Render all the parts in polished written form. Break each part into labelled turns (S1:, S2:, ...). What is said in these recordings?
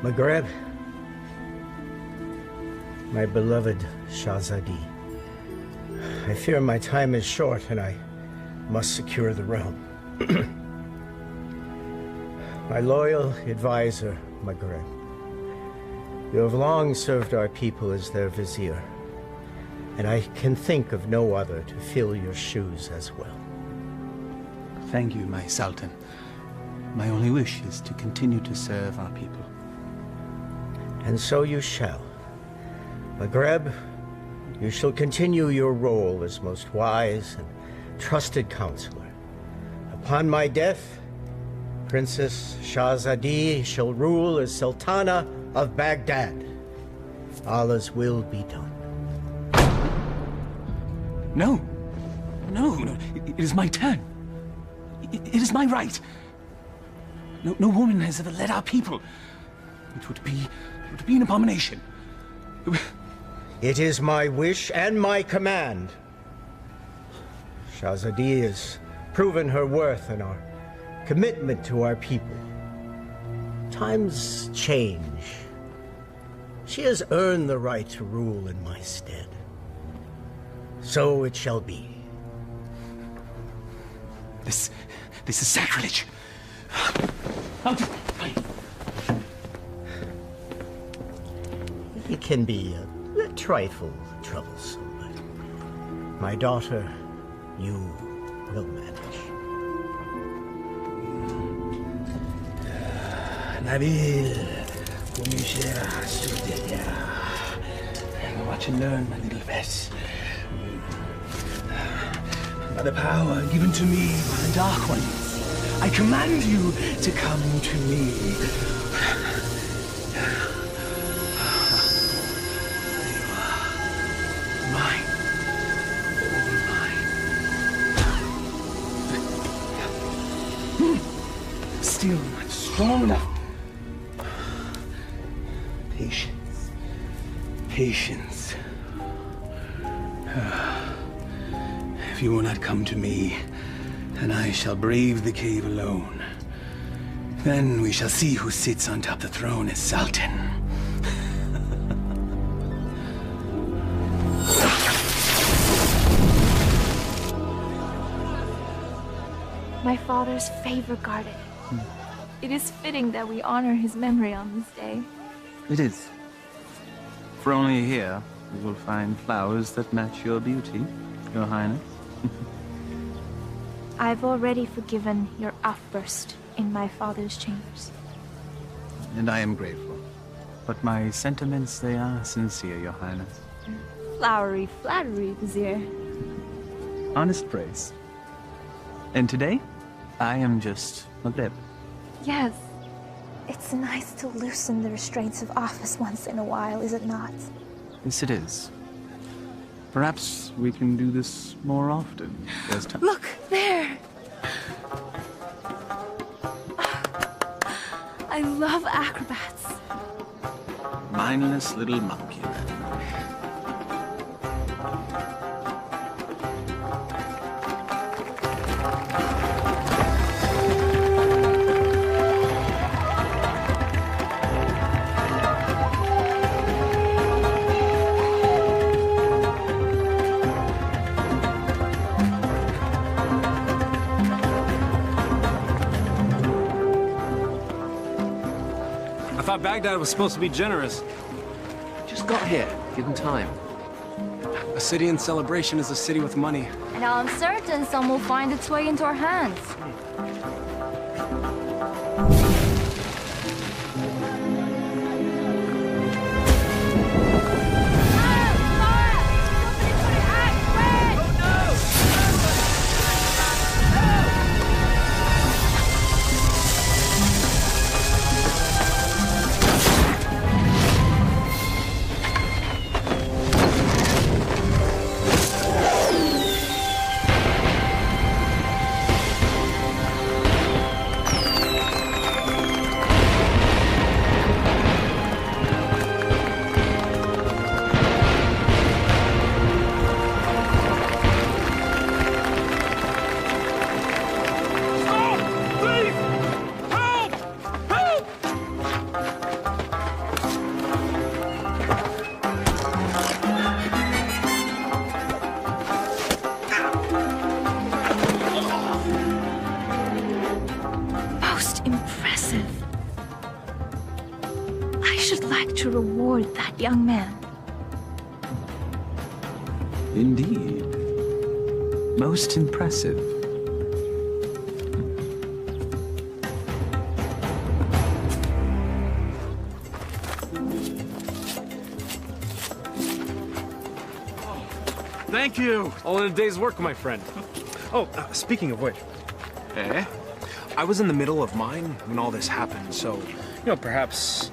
S1: Maghreb, my beloved Shahzadi, I fear my time is short and I must secure the realm. My loyal advisor, Maghreb, you have long served our people as their vizier, and I can think of no other to fill your shoes as well.
S2: Thank you, my Sultan. My only wish is to continue to serve our people.
S1: And so you shall. Maghreb, you shall continue your role as most wise and trusted counselor. Upon my death, Princess Shahzadi shall rule as Sultana of Baghdad. Allah's will be done.
S2: No. It is my turn. It is my right. No woman has ever led our people. It would be an abomination.
S1: It is my wish and my command. Shahzadi has proven her worth and our commitment to our people. Times change. She has earned the right to rule in my stead. So it shall be.
S2: This is sacrilege.
S1: It can be a trifle troublesome, but my daughter, you will manage.
S2: Nabil, watch and learn, my little Bess. By the power given to me by the Dark Ones, I command you to come to me. Mine. All mine. Still not strong enough. Patience. If you will not come to me, then I shall brave the cave alone. Then we shall see who sits on top of the throne as Sultan.
S3: My father's favorite garden. It is fitting that we honor his memory on this day.
S2: It is. For only here you will find flowers that match your beauty, Your Highness.
S3: I've already forgiven your outburst in my father's chambers.
S2: And I am grateful. But my sentiments, they are sincere, Your Highness.
S3: Flowery flattery, Vizier.
S2: Honest praise. And today, I am just Maghreb.
S3: Yes. It's nice to loosen the restraints of office once in a while, is it not?
S2: Yes, it is. Perhaps we can do this more often. There's time.
S3: Look, there! I love acrobats.
S2: Mindless little monkey.
S4: Baghdad was supposed to be generous.
S5: Just got here. Give him time.
S4: A city in celebration is a city with money.
S3: And I'm certain some will find its way into our hands. that young man.
S5: Indeed. Most impressive.
S2: Thank you.
S4: All in a day's work, my friend. Oh, speaking of which.
S2: Eh?
S4: I was in the middle of mine when all this happened, so, perhaps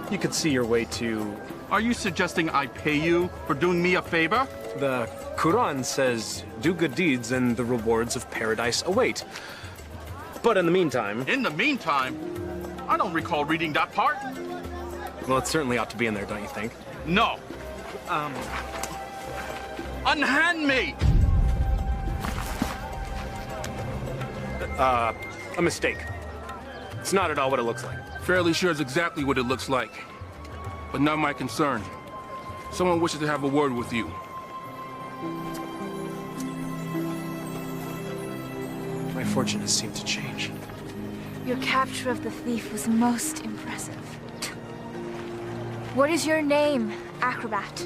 S4: you could see your way to...
S6: Are you suggesting I pay you for doing me a favor?
S4: The Quran says, do good deeds and the rewards of paradise await. But in the meantime...
S6: In the meantime, I don't recall reading that part.
S4: Well, it certainly ought to be in there, don't you think?
S6: No. Unhand me!
S4: A mistake. It's not at all what it looks like.
S6: Fairly sure it's exactly what it looks like. But not my concern. Someone wishes to have a word with you.
S4: My fortune has seemed to change.
S3: Your capture of the thief was most impressive. What is your name, acrobat?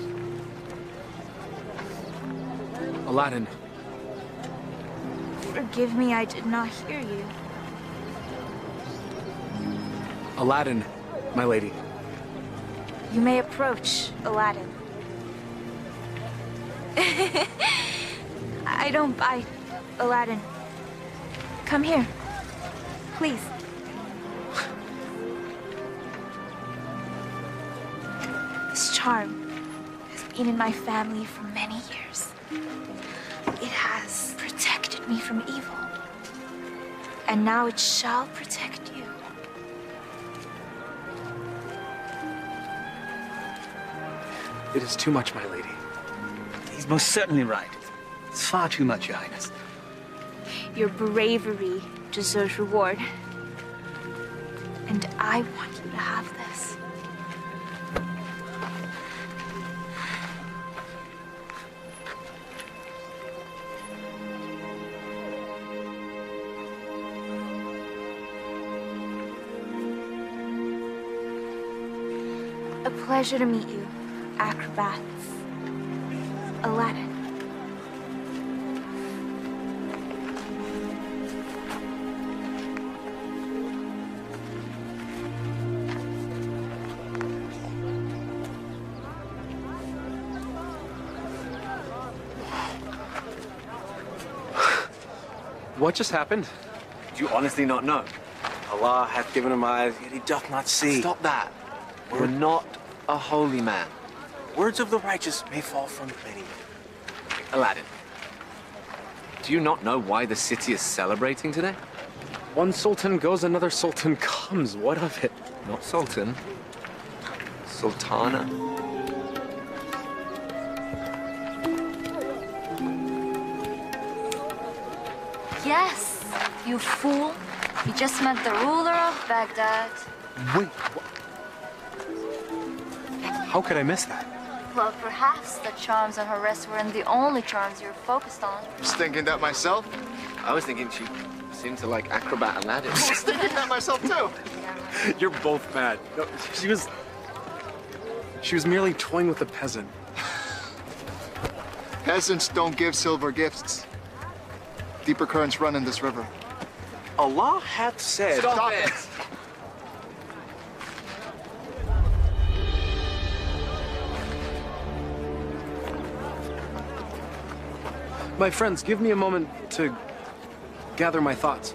S4: Aladdin.
S3: Forgive me, I did not hear you.
S4: Aladdin, my lady.
S3: You may approach, Aladdin. I don't bite, Aladdin. Come here, please. This charm has been in my family for many years. It has protected me from evil. And now it shall protect you.
S4: It is too much, my lady.
S2: He's most certainly right. It's far too much, Your Highness.
S3: Your bravery deserves reward. And I want you to have this. A pleasure to meet you, acrobats. Aladdin.
S4: What just happened?
S5: Do you honestly not know?
S7: Allah hath given him eyes, yet he doth not see.
S5: Stop that. We're not a holy man.
S7: Words of the righteous may fall from many.
S5: Aladdin, do you not know why the city is celebrating today?
S4: One sultan goes, another sultan comes. What of it?
S5: Not sultan. Sultana.
S3: Yes, you fool. You just met the ruler of Baghdad.
S4: Wait, what? How could I miss that?
S3: Well, perhaps the charms on her wrist weren't the only charms you're focused on.
S8: I was thinking that myself.
S5: I was thinking she seemed to like acrobat Aladdin.
S8: I was thinking that myself too.
S4: You're both bad. No, she was merely toying with a peasant.
S8: Peasants don't give silver gifts. Deeper currents run in this river.
S7: Allah hath said...
S5: Stop it!
S4: My friends, give me a moment to gather my thoughts.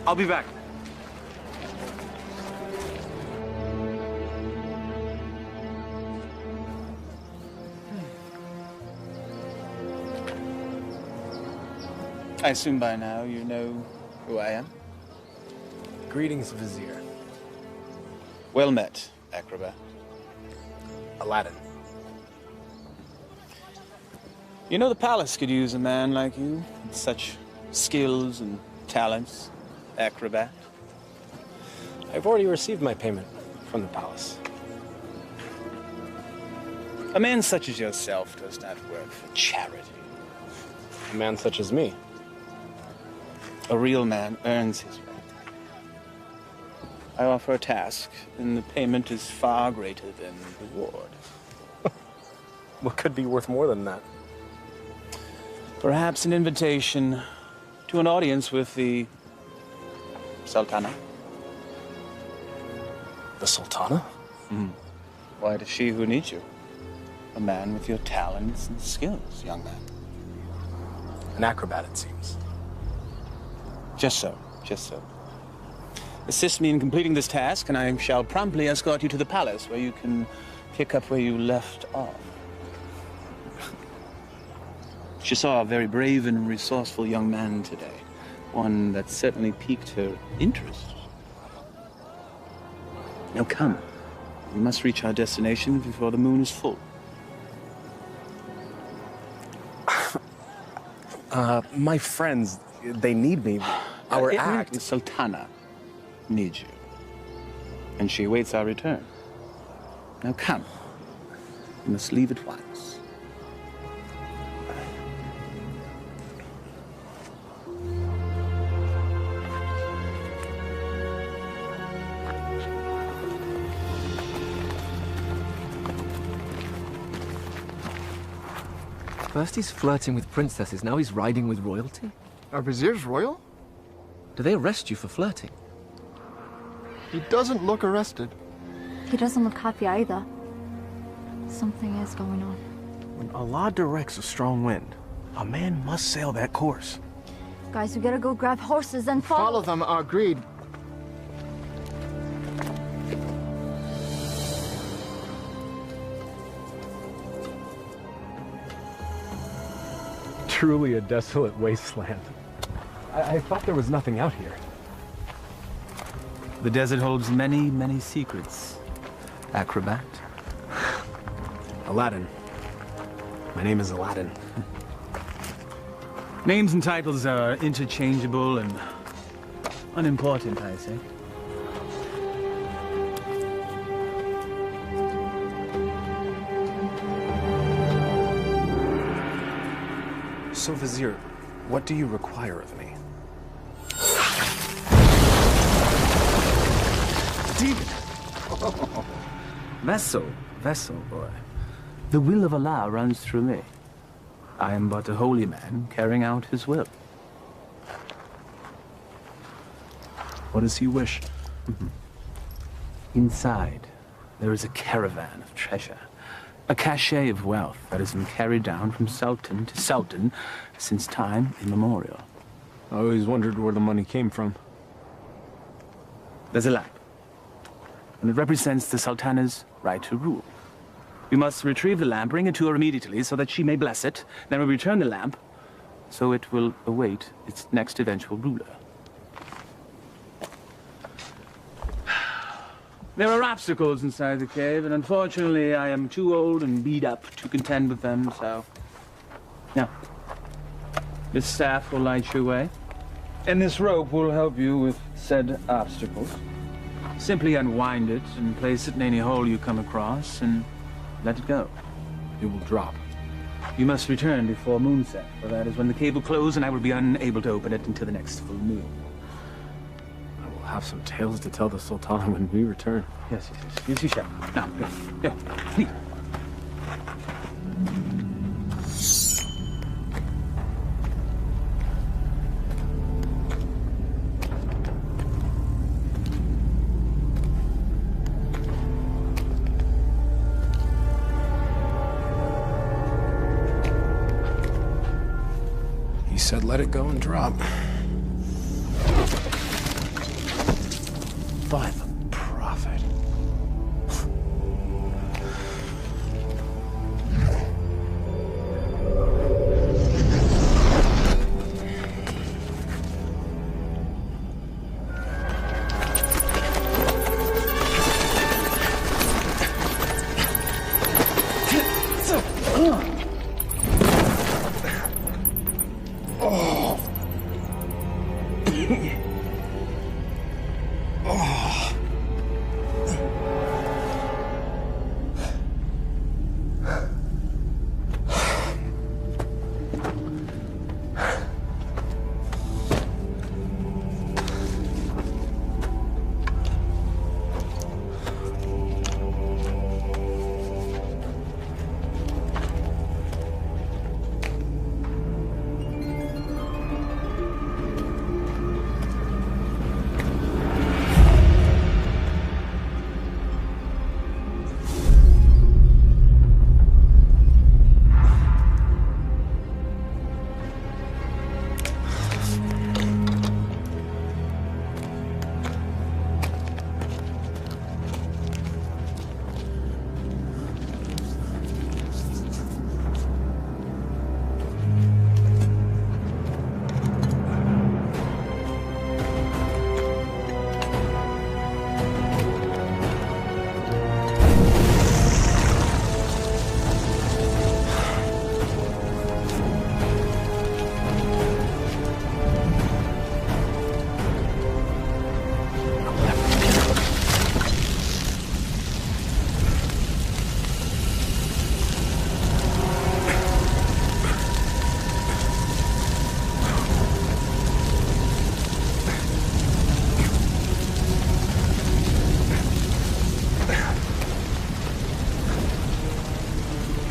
S4: I'll be back.
S2: I assume by now you know who I am.
S4: Greetings, Vizier.
S2: Well met, acrobat.
S4: Aladdin.
S2: You know the palace could use a man like you, with such skills and talents, acrobat.
S4: I've already received my payment from the palace.
S2: A man such as yourself does not work for charity.
S4: A man such as me.
S2: A real man earns his rent.
S9: I offer a task, and the payment is far greater than the reward.
S4: What could be worth more than that?
S9: Perhaps an invitation to an audience with the Sultana.
S4: The Sultana?
S9: Why, it is she who needs you. A man with your talents and skills, young man.
S4: An acrobat, it seems.
S9: Just so, just so. Assist me in completing this task, and I shall promptly escort you to the palace, where you can pick up where you left off. She saw a very brave and resourceful young man today. One that certainly piqued her interest. Now come. We must reach our destination before the moon is full.
S4: My friends, they need me. Our act.
S9: The Sultana needs you. And she awaits our return. Now come. We must leave at once.
S5: First he's flirting with princesses, now he's riding with royalty?
S8: Are viziers royal?
S5: Do they arrest you for flirting?
S8: He doesn't look arrested.
S10: He doesn't look happy either. Something is going on.
S7: When Allah directs a strong wind, a man must sail that course.
S10: Guys, we gotta go grab horses and
S8: Follow them, agreed.
S4: Truly a desolate wasteland. I thought there was nothing out here.
S9: The desert holds many, many secrets. Acrobat.
S4: Aladdin. My name is Aladdin.
S9: Names and titles are interchangeable and unimportant, I say.
S4: So, Vizier, what do you require of me?
S9: Demon! Vessel, boy. The will of Allah runs through me. I am but a holy man carrying out his will.
S4: What does he wish?
S9: Inside, there is a caravan of treasure. A cachet of wealth that has been carried down from sultan to sultan since time immemorial.
S4: I always wondered where the money came from.
S9: There's a lamp, and it represents the sultana's right to rule. We must retrieve the lamp, bring it to her immediately so that she may bless it. Then we return the lamp, so it will await its next eventual ruler. There are obstacles inside the cave, and unfortunately I am too old and beat up to contend with them, so... Now, this staff will light your way, and this rope will help you with said obstacles. Simply unwind it and place it in any hole you come across, and let it go.
S4: It will drop.
S9: You must return before moonset, for that is when the cave will close, and I will be unable to open it until the next full moon.
S4: We'll have some tales to tell the Sultana when we return.
S9: Yes, you shall. Now, go, please.
S4: He said let it go and drop. By the prophet.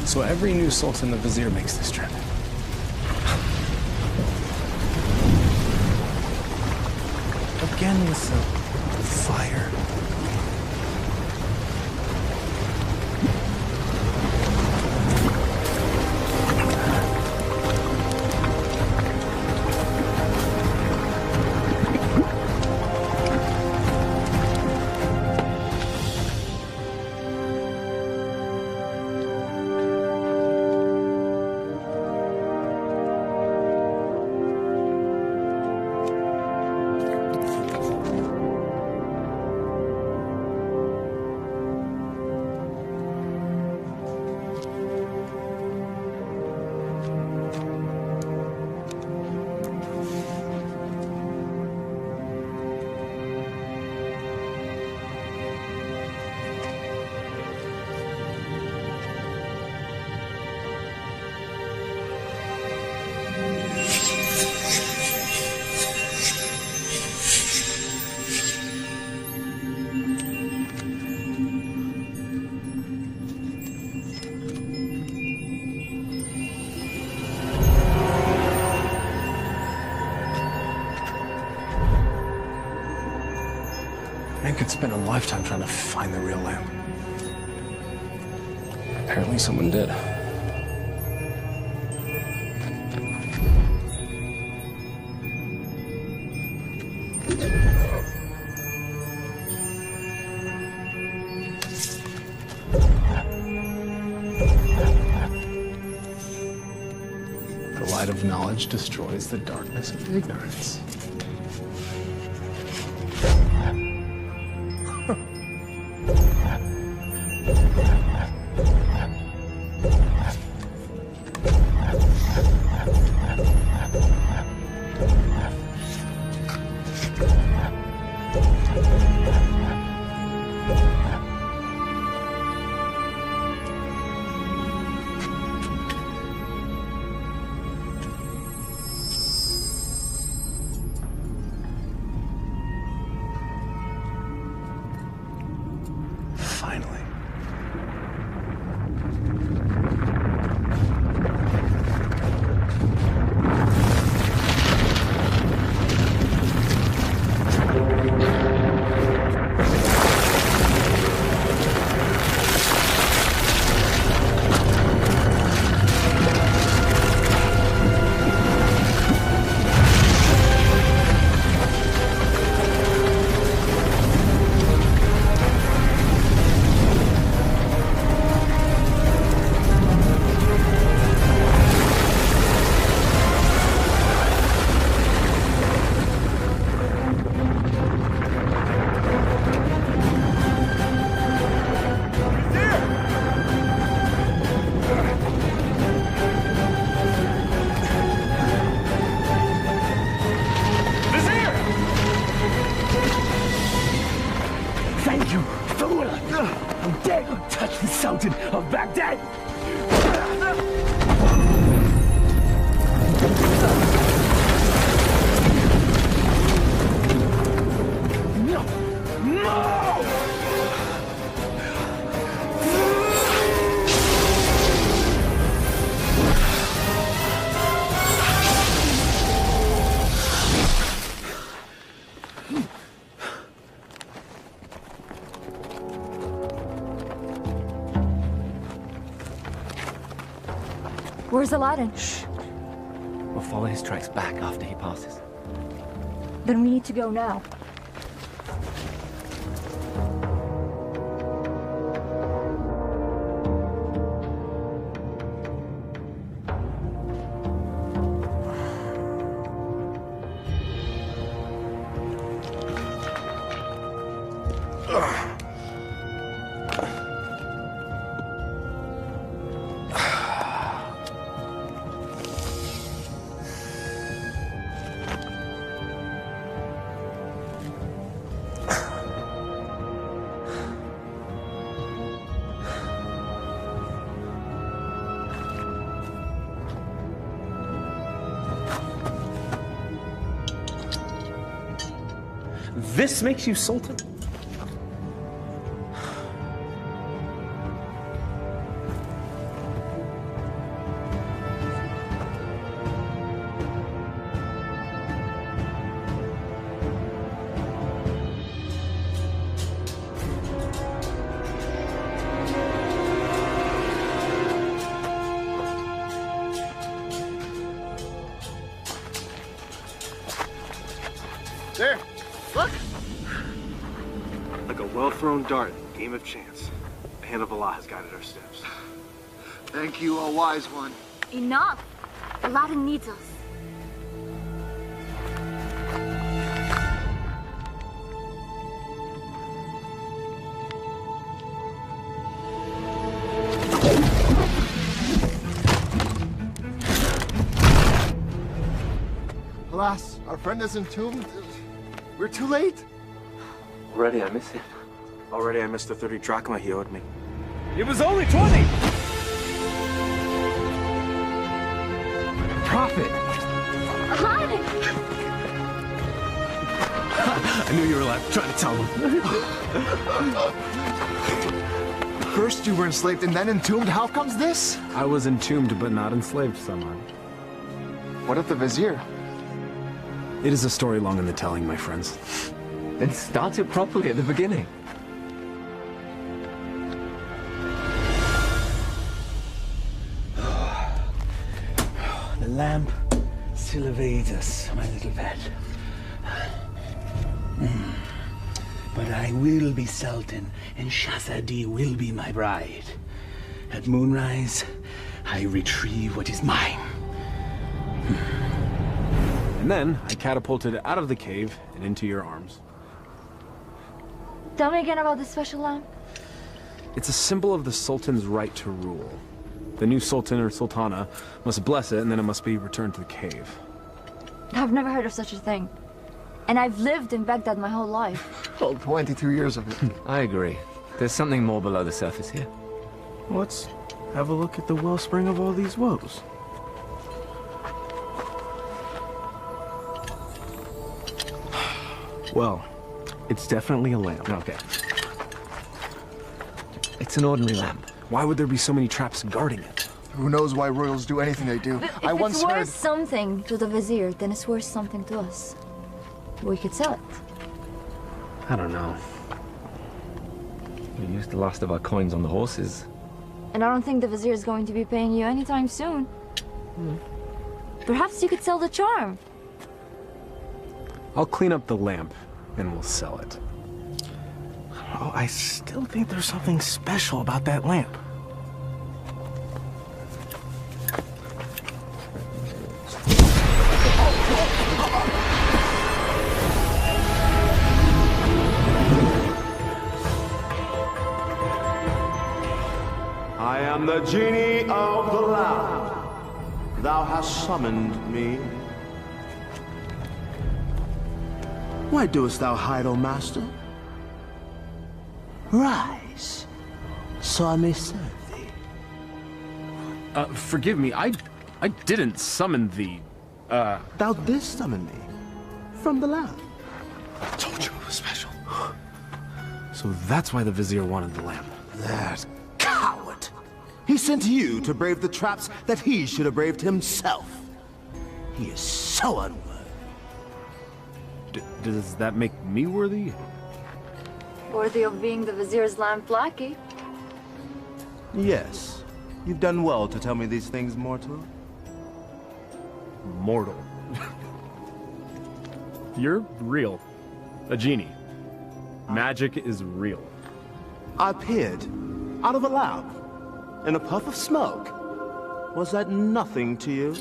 S4: So every new sultan the vizier makes this trip. Again with the fire. Man could spend a lifetime trying to find the real lamp. Apparently someone did. The light of knowledge destroys the darkness of ignorance.
S2: Of Baghdad! No! No!
S10: Where's Aladdin?
S11: Shh. We'll follow his tracks back after he passes.
S10: Then we need to go now.
S7: This makes you Sultan?
S8: There, look!
S7: Like a well-thrown dart, game of chance. The hand of Allah has guided our steps.
S8: Thank you, O wise one.
S10: Enough! Aladdin needs us.
S8: Alas, our friend is entombed. We're too late.
S11: Already I miss him.
S7: Already I missed the 30 drachma he owed me.
S9: It was only 20!
S11: Prophet!
S10: Aladdin!
S7: I knew you were alive. Trying to tell him.
S8: First you were enslaved and then entombed. How comes this?
S4: I was entombed but not enslaved, someone.
S8: What of the vizier?
S4: It is a story long in the telling, my friends.
S11: Then start it properly at the beginning.
S2: The lamp still evades us, my little pet. But I will be Sultan, and Shahzadi will be my bride. At moonrise, I retrieve what is mine.
S4: And then I catapulted out of the cave and into your arms.
S10: Tell me again about the special lamp.
S4: It's a symbol of the Sultan's right to rule. The new Sultan or Sultana must bless it, and then it must be returned to the cave.
S10: I've never heard of such a thing. And I've lived in Baghdad my whole life.
S8: Well, 22 years of it.
S11: I agree. There's something more below the surface here.
S7: Let's have a look at the wellspring of all these woes. Well, it's definitely a lamp.
S11: Okay. It's an ordinary lamp.
S4: Why would there be so many traps guarding it?
S8: Who knows why royals do anything they do?
S10: If
S8: I once
S10: it's worth
S8: heard...
S10: something to the vizier, then it's worth something to us. We could sell it.
S4: I don't know.
S11: We used the last of our coins on the horses.
S10: And I don't think the vizier is going to be paying you anytime soon. Perhaps you could sell the charm.
S4: I'll clean up the lamp, and we'll sell it.
S7: Oh, I still think there's something special about that lamp.
S12: I am the genie of the lamp. Thou hast summoned me. Why doest thou hide, O master? Rise, so I may serve thee.
S4: Forgive me, I didn't summon thee.
S12: Thou didst summon me from the lamp.
S4: I told you it was special. So that's why the vizier wanted the lamp.
S12: That coward! He sent you to brave the traps that he should have braved himself. He is so unworthy.
S4: Does that make me worthy?
S10: Worthy of being the vizier's lamp lackey.
S12: Yes. You've done well to tell me these things, mortal.
S4: Mortal. You're real. A genie. Magic is real.
S12: I appeared out of a lamp in a puff of smoke. Was that nothing to you?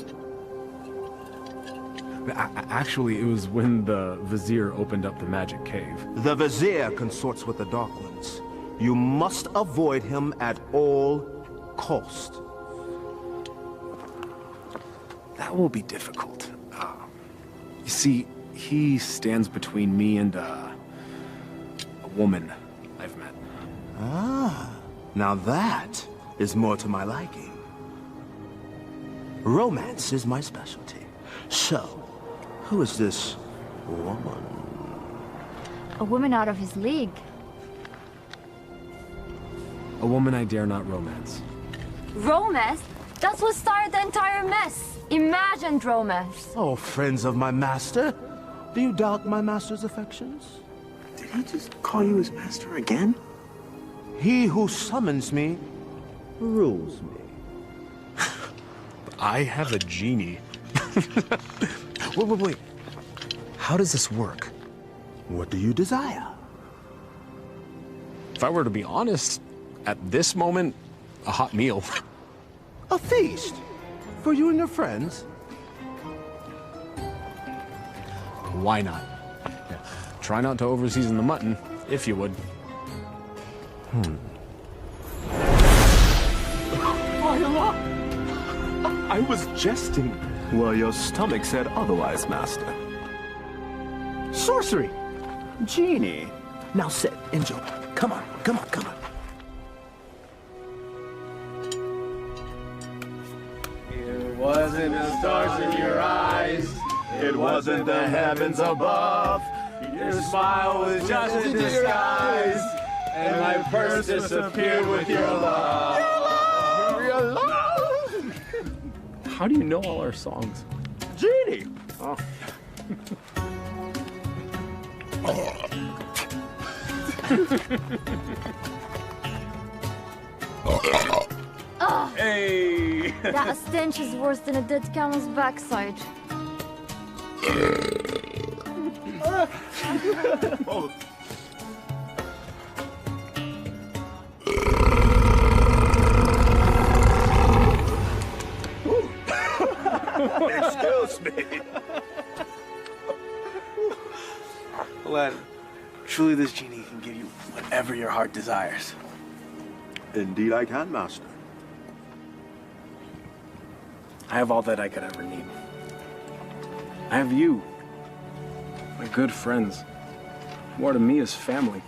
S4: Actually, it was when the vizier opened up the magic cave.
S12: The vizier consorts with the Dark Ones. You must avoid him at all cost.
S4: That will be difficult. You see, he stands between me and a woman I've met.
S12: Ah, now that is more to my liking. Romance is my specialty. So, who is this woman?
S10: A woman out of his league.
S4: A woman I dare not romance.
S10: Romance? That's what started the entire mess. Imagined romance.
S12: Oh, friends of my master, do you doubt my master's affections?
S7: Did he just call you his master again?
S12: He who summons me rules me.
S4: I have a genie. Wait. How does this work?
S12: What do you desire?
S4: If I were to be honest, at this moment, a hot meal.
S12: A feast? For you and your friends?
S4: Why not? Yeah. Try not to overseason the mutton, if you would.
S12: I was jesting. Well, your stomach said otherwise, Master. Sorcery! Genie! Now sit, enjoy. Come on, come on, come on.
S13: It wasn't the stars in your eyes. It wasn't the heavens above. Your smile was just a disguise. And my purse disappeared with your love.
S12: Your love!
S4: How do you know all our songs?
S12: Genie! Oh.
S10: Hey! That stench is worse than a dead camel's backside.
S12: Oh. Excuse me.
S7: Aladdin, truly this genie can give you whatever your heart desires.
S12: Indeed I can, Master.
S4: I have all that I could ever need. I have you. My good friends. More to me is family.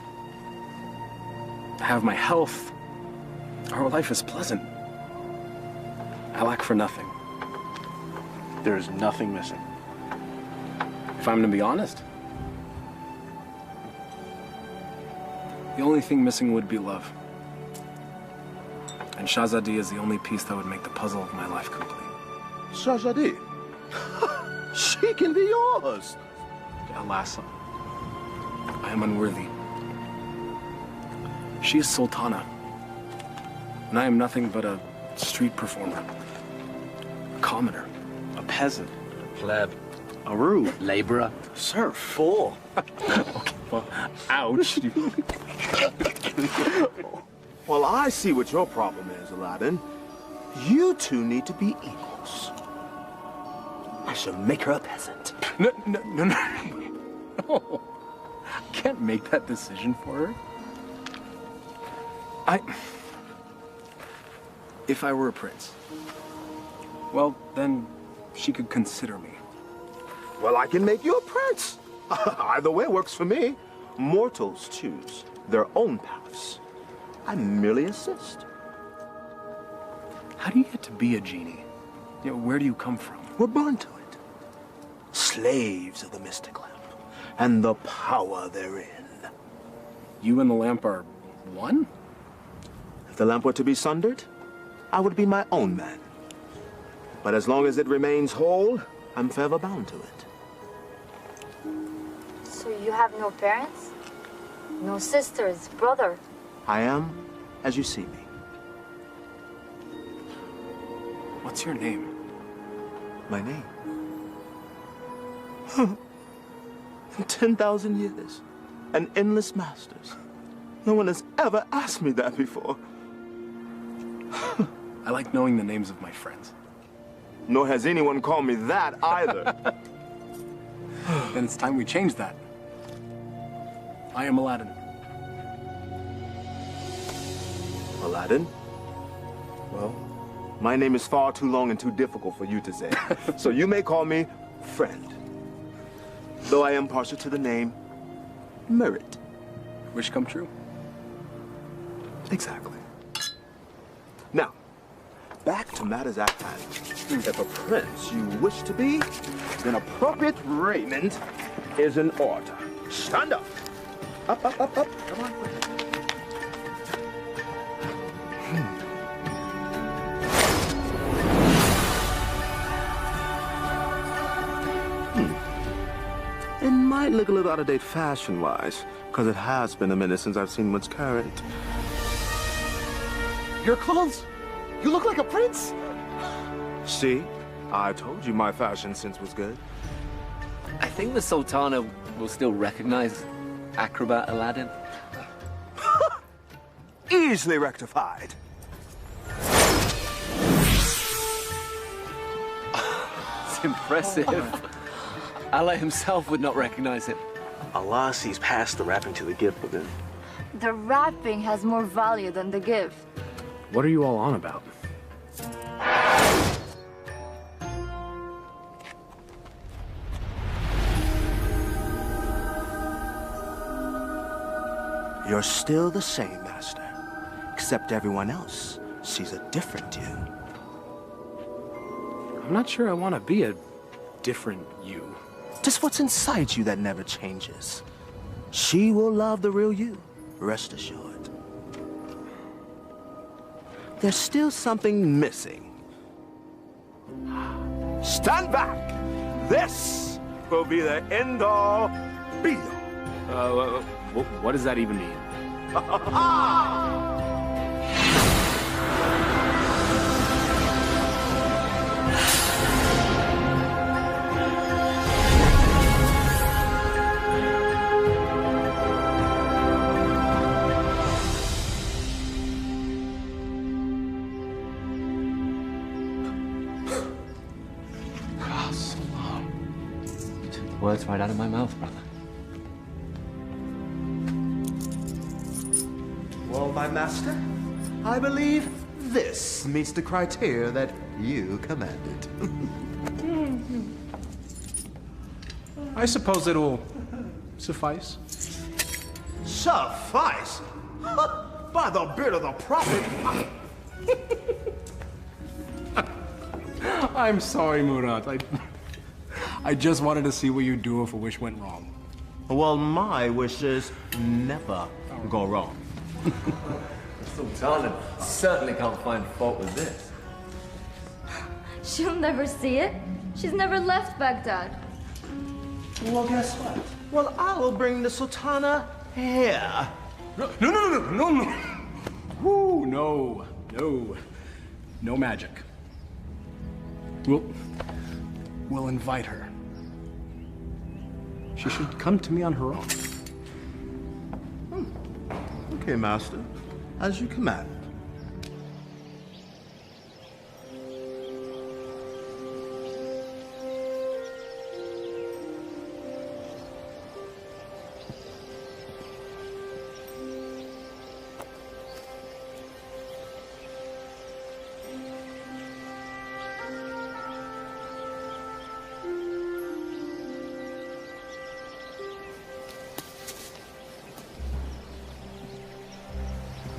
S4: I have my health. Our life is pleasant. I lack for nothing.
S7: There is nothing missing.
S4: If I'm to be honest, the only thing missing would be love. And Shahzadi is the only piece that would make the puzzle of my life complete.
S12: Shahzadi? She can be yours.
S4: Alas, I am unworthy. She is Sultana, and I am nothing but a street performer, a commoner,
S7: A peasant.
S11: Pleb.
S7: A rube.
S11: Laborer.
S7: Serf. Fool.
S4: Okay, well, ouch.
S12: Well, I see what your problem is, Aladdin. You two need to be equals. I shall make her a peasant.
S4: No. No. I can't make that decision for her. If I were a prince, well, then she could consider me.
S12: Well, I can make you a prince. Either way works for me. Mortals choose their own paths. I merely assist.
S4: How do you get to be a genie? You know, where do you come from?
S12: We're born to it. Slaves of the mystic lamp and the power therein.
S4: You and the lamp are one?
S12: If the lamp were to be sundered, I would be my own man. But as long as it remains whole, I'm forever bound to it.
S10: So you have no parents? No sisters, brother?
S12: I am as you see me.
S4: What's your name?
S12: My name? 10,000 years and endless masters. No one has ever asked me that before.
S4: I like knowing the names of my friends.
S12: Nor has anyone called me that either.
S4: Then it's time we change that. I am Aladdin.
S12: Aladdin? Well, my name is far too long and too difficult for you to say. So you may call me friend. Though I am partial to the name Merit.
S4: Wish come true.
S12: Exactly. Now, back to matters at hand. If a prince you wish to be, then appropriate raiment is in order. Stand up. Up. Come on. It might look a little out of date fashion-wise, because it has been a minute since I've seen what's current.
S13: Your clothes? You look like a prince.
S12: See? I told you my fashion sense was good.
S11: I think the Sultana
S5: will still recognize acrobat Aladdin?
S12: Easily rectified.
S5: It's impressive. Allah himself would not recognize him.
S7: Allah sees past the wrapping to the gift within.
S10: The wrapping has more value than the gift.
S4: What are you all on about?
S12: You're still the same, Master. Except everyone else sees a different you.
S4: I'm not sure I want to be a different you.
S12: Just what's inside you that never changes. She will love the real you, rest assured. There's still something missing. Stand back! This will be the end-all, be-all.
S4: What does that even mean?
S5: You took the words right out of my mouth, brother.
S12: Well, my master, I believe this meets the criteria that you commanded.
S4: I suppose it'll suffice.
S12: Suffice? By the beard of the prophet!
S4: I'm sorry, Murad. I just wanted to see what you'd do if a wish went wrong.
S12: Well, my wishes never go wrong.
S5: Sultana certainly can't find fault with this.
S10: She'll never see it. She's never left Baghdad.
S12: Well, guess what? Well, I'll bring the Sultana here.
S4: No. Woo, no. No magic. We'll invite her. She should come to me on her own.
S12: Okay, Master. As you command.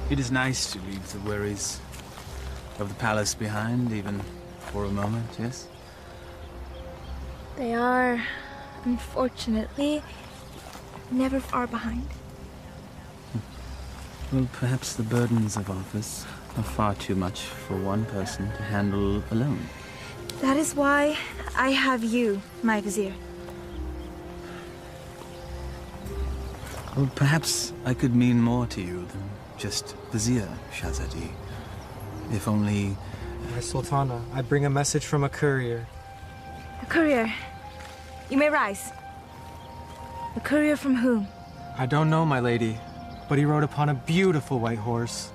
S9: It is nice to leave the worries of the palace behind, even for a moment, yes?
S3: They are, unfortunately, never far behind.
S9: Well, perhaps the burdens of office are far too much for one person to handle alone.
S3: That is why I have you, my vizier.
S9: Well, perhaps I could mean more to you than just Vizier, Shahzadi. If only...
S14: My Sultana, I bring a message from a courier.
S3: A courier. You may rise. A courier from whom?
S14: I don't know, my lady, but he rode upon a beautiful white horse.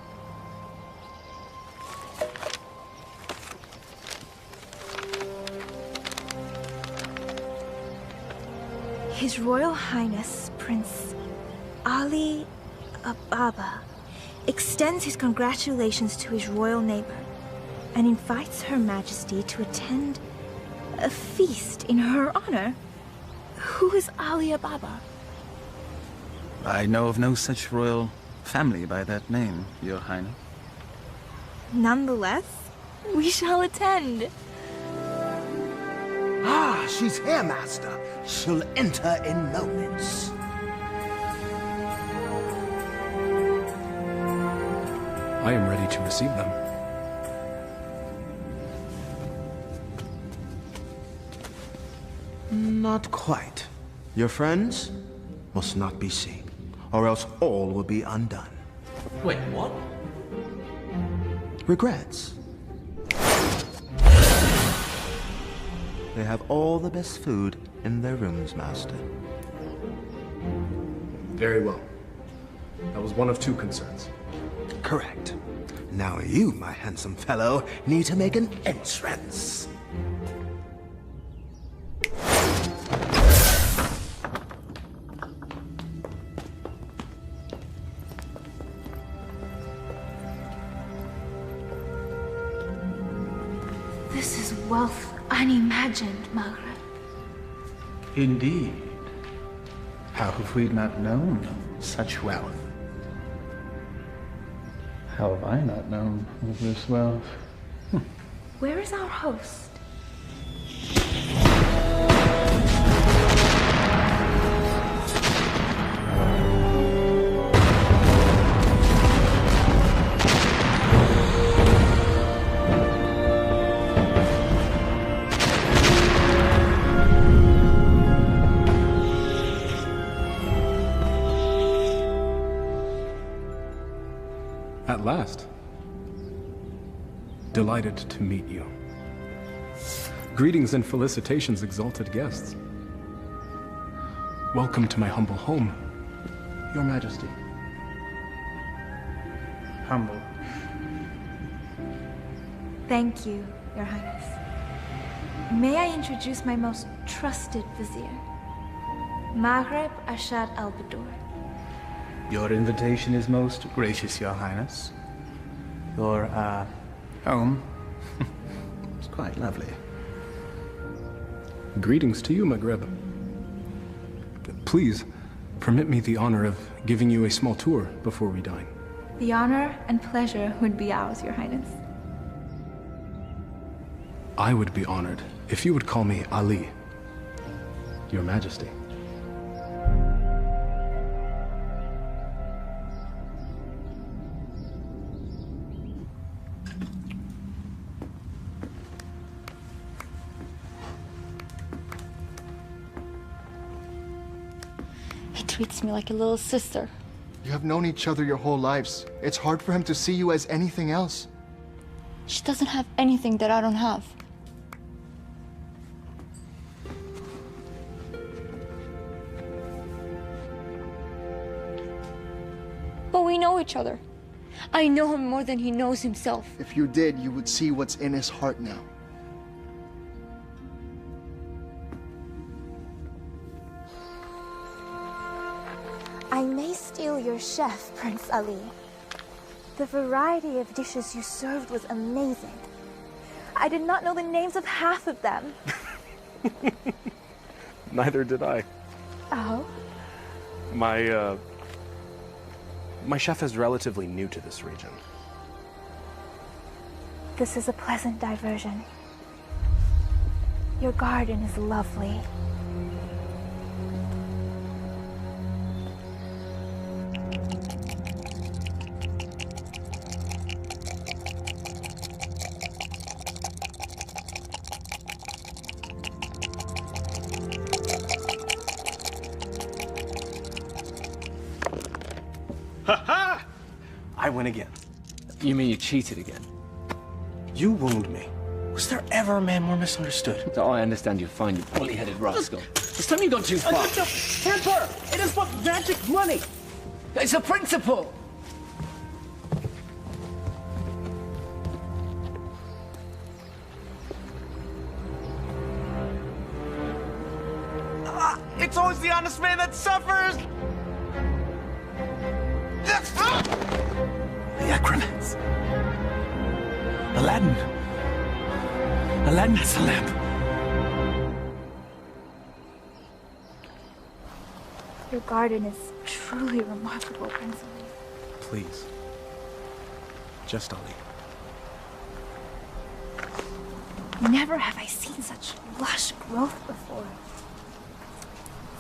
S3: His Royal Highness, Prince Ali Ababa, extends his congratulations to his royal neighbor and invites Her Majesty to attend a feast in her honor. Who is Ali Ababa?
S9: I know of no such royal family by that name, Your Highness.
S3: Nonetheless, we shall attend.
S12: Ah, she's here, Master. She'll enter in moments.
S4: I am ready to receive them.
S12: Not quite. Your friends must not be seen, or else all will be undone.
S5: Wait, what?
S12: Regrets. They have all the best food in their rooms, Master.
S4: Very well. That was one of two concerns.
S12: Correct. Now you, my handsome fellow, need to make an entrance.
S3: This is wealth unimagined, Maghreb.
S9: Indeed. How have we not known such wealth? How have I not known of this wealth?
S3: Where is our host?
S4: At last. Delighted to meet you. Greetings and felicitations, exalted guests. Welcome to my humble home, Your Majesty.
S9: Humble.
S3: Thank you, Your Highness. May I introduce my most trusted vizier, Maghreb Ashad al-Badur.
S9: Your invitation is most gracious, Your Highness. Your, home is quite lovely.
S4: Greetings to you, Maghreb. Please, permit me the honor of giving you a small tour before we dine.
S3: The honor and pleasure would be ours, Your Highness.
S4: I would be honored if you would call me Ali, Your Majesty.
S10: He treats me like a little sister.
S8: You have known each other your whole lives. It's hard for him to see you as anything else.
S10: She doesn't have anything that I don't have. But we know each other. I know him more than he knows himself.
S8: If you did, you would see what's in his heart now.
S3: I may steal your chef, Prince Ali. The variety of dishes you served was amazing. I did not know the names of half of them.
S4: Neither did I.
S3: Oh?
S4: My chef is relatively new to this region.
S3: This is a pleasant diversion. Your garden is lovely.
S12: Ha-ha! I win again.
S11: You mean you cheated again?
S12: You wound me. Was there ever a man more misunderstood?
S11: So I understand you're fine, you bully-headed rascal. This time you've gone too far.
S12: Temper! It is but magic money!
S11: It's a principle!
S12: It's always the honest man that suffers! The acromats. Aladdin. Aladdin has the lamp.
S3: Your garden is truly remarkable, Prince Ali.
S4: Please. Just Ali.
S3: Never have I seen such lush growth before.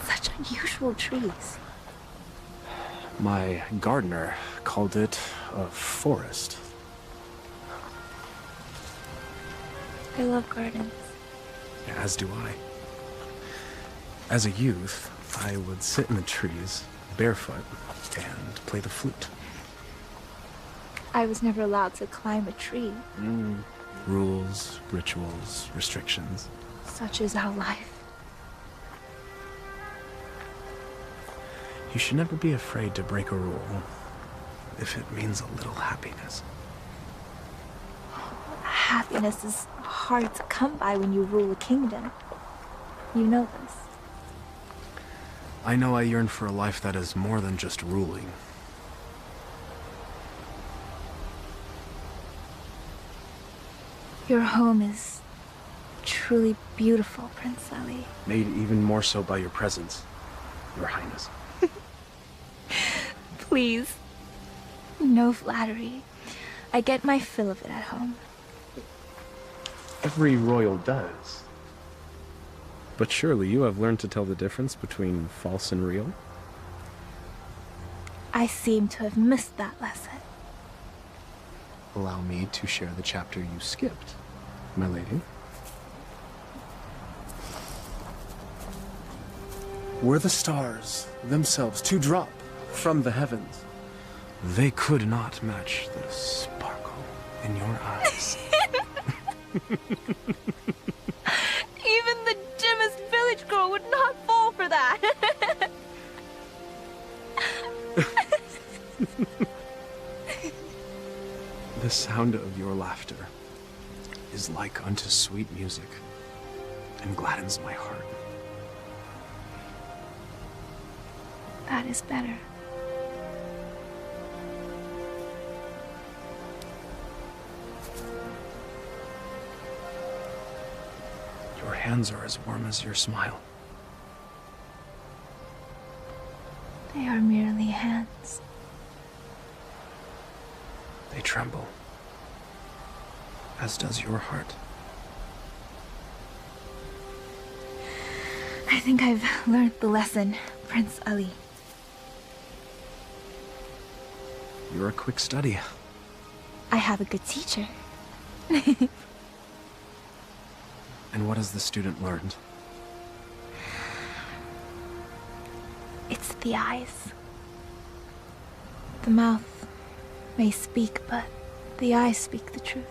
S3: Such unusual trees.
S4: My gardener called it a forest.
S3: I love gardens.
S4: As do I. As a youth, I would sit in the trees, barefoot, and play the flute.
S3: I was never allowed to climb a tree.
S4: Rules, rituals, restrictions.
S3: Such is our life.
S4: You should never be afraid to break a rule if it means a little happiness.
S3: Happiness is hard to come by when you rule a kingdom. You know this.
S4: I know I yearn for a life that is more than just ruling.
S3: Your home is truly beautiful, Prince Ali.
S4: Made even more so by your presence, Your Highness.
S3: Please. No flattery. I get my fill of it at home.
S4: Every royal does. But surely you have learned to tell the difference between false and real?
S3: I seem to have missed that lesson.
S4: Allow me to share the chapter you skipped, my lady. Were the stars themselves to drop from the heavens, they could not match the sparkle in your eyes.
S3: Even the dimmest village girl would not fall for that.
S4: The sound of your laughter is like unto sweet music and gladdens my heart.
S3: That is better.
S4: Your hands are as warm as your smile.
S3: They are merely hands.
S4: They tremble, as does your heart.
S3: I think I've learned the lesson, Prince Ali.
S4: You're a quick study.
S3: I have a good teacher.
S4: And what has the student learned?
S3: It's the eyes. The mouth may speak, but the eyes speak the truth.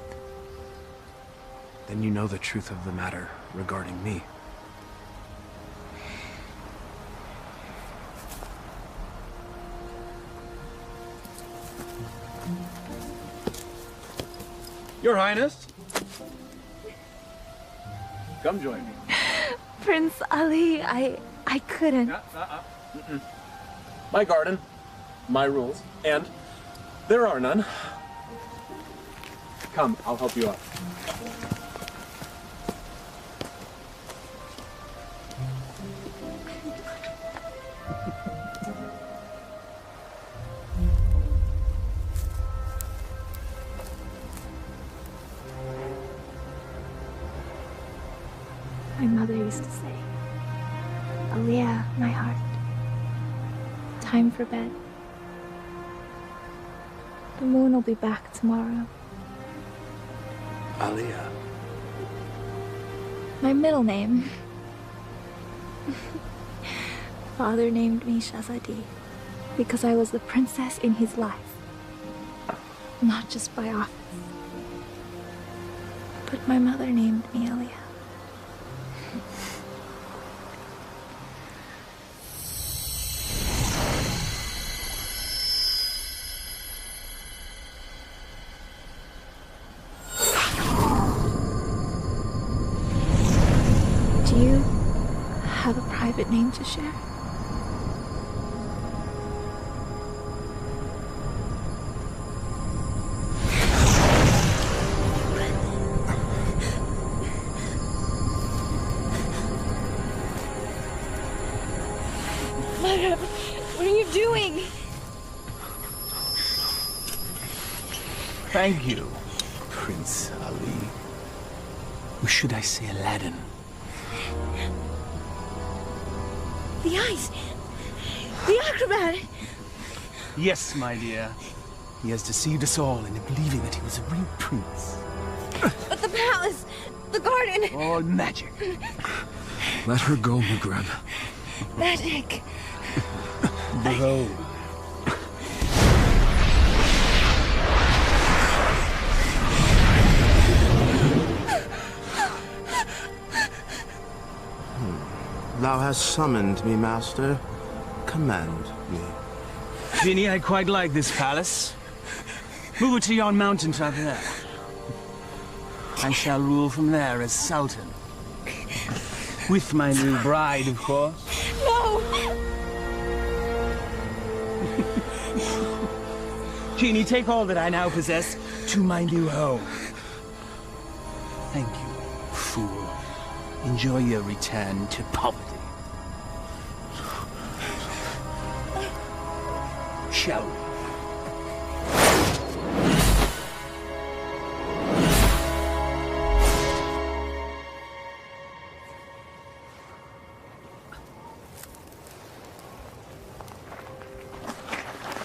S4: Then you know the truth of the matter regarding me.
S9: Your Highness. Come join me.
S3: Prince Ali, I couldn't.
S4: My garden, my rules, and there are none. Come, I'll help you out.
S3: My mother used to say, Aliyah, my heart, time for bed. The moon will be back tomorrow.
S4: Aliyah.
S3: My middle name. Father named me Shahzadi because I was the princess in his life. Not just by office. But my mother named me Aliyah. Do you have a private name to share? Mother, what are you doing?
S2: Thank you, Prince Ali. Or should I say Aladdin?
S3: The eyes! The acrobat!
S2: Yes, my dear. He has deceived us all into believing that he was a real prince.
S3: But the palace! The garden!
S2: All magic.
S4: Let her go, Maghreb.
S3: Magic!
S2: Behold.
S12: Thou hast summoned me, master. command me.
S9: Genie, I quite like this palace. Move it to yon mountaintop there. I shall rule from there as Sultan. With my new bride, of course.
S3: No!
S9: Genie, take all that I now possess to my new home. Thank you, fool. Enjoy your return to poverty. Shall we?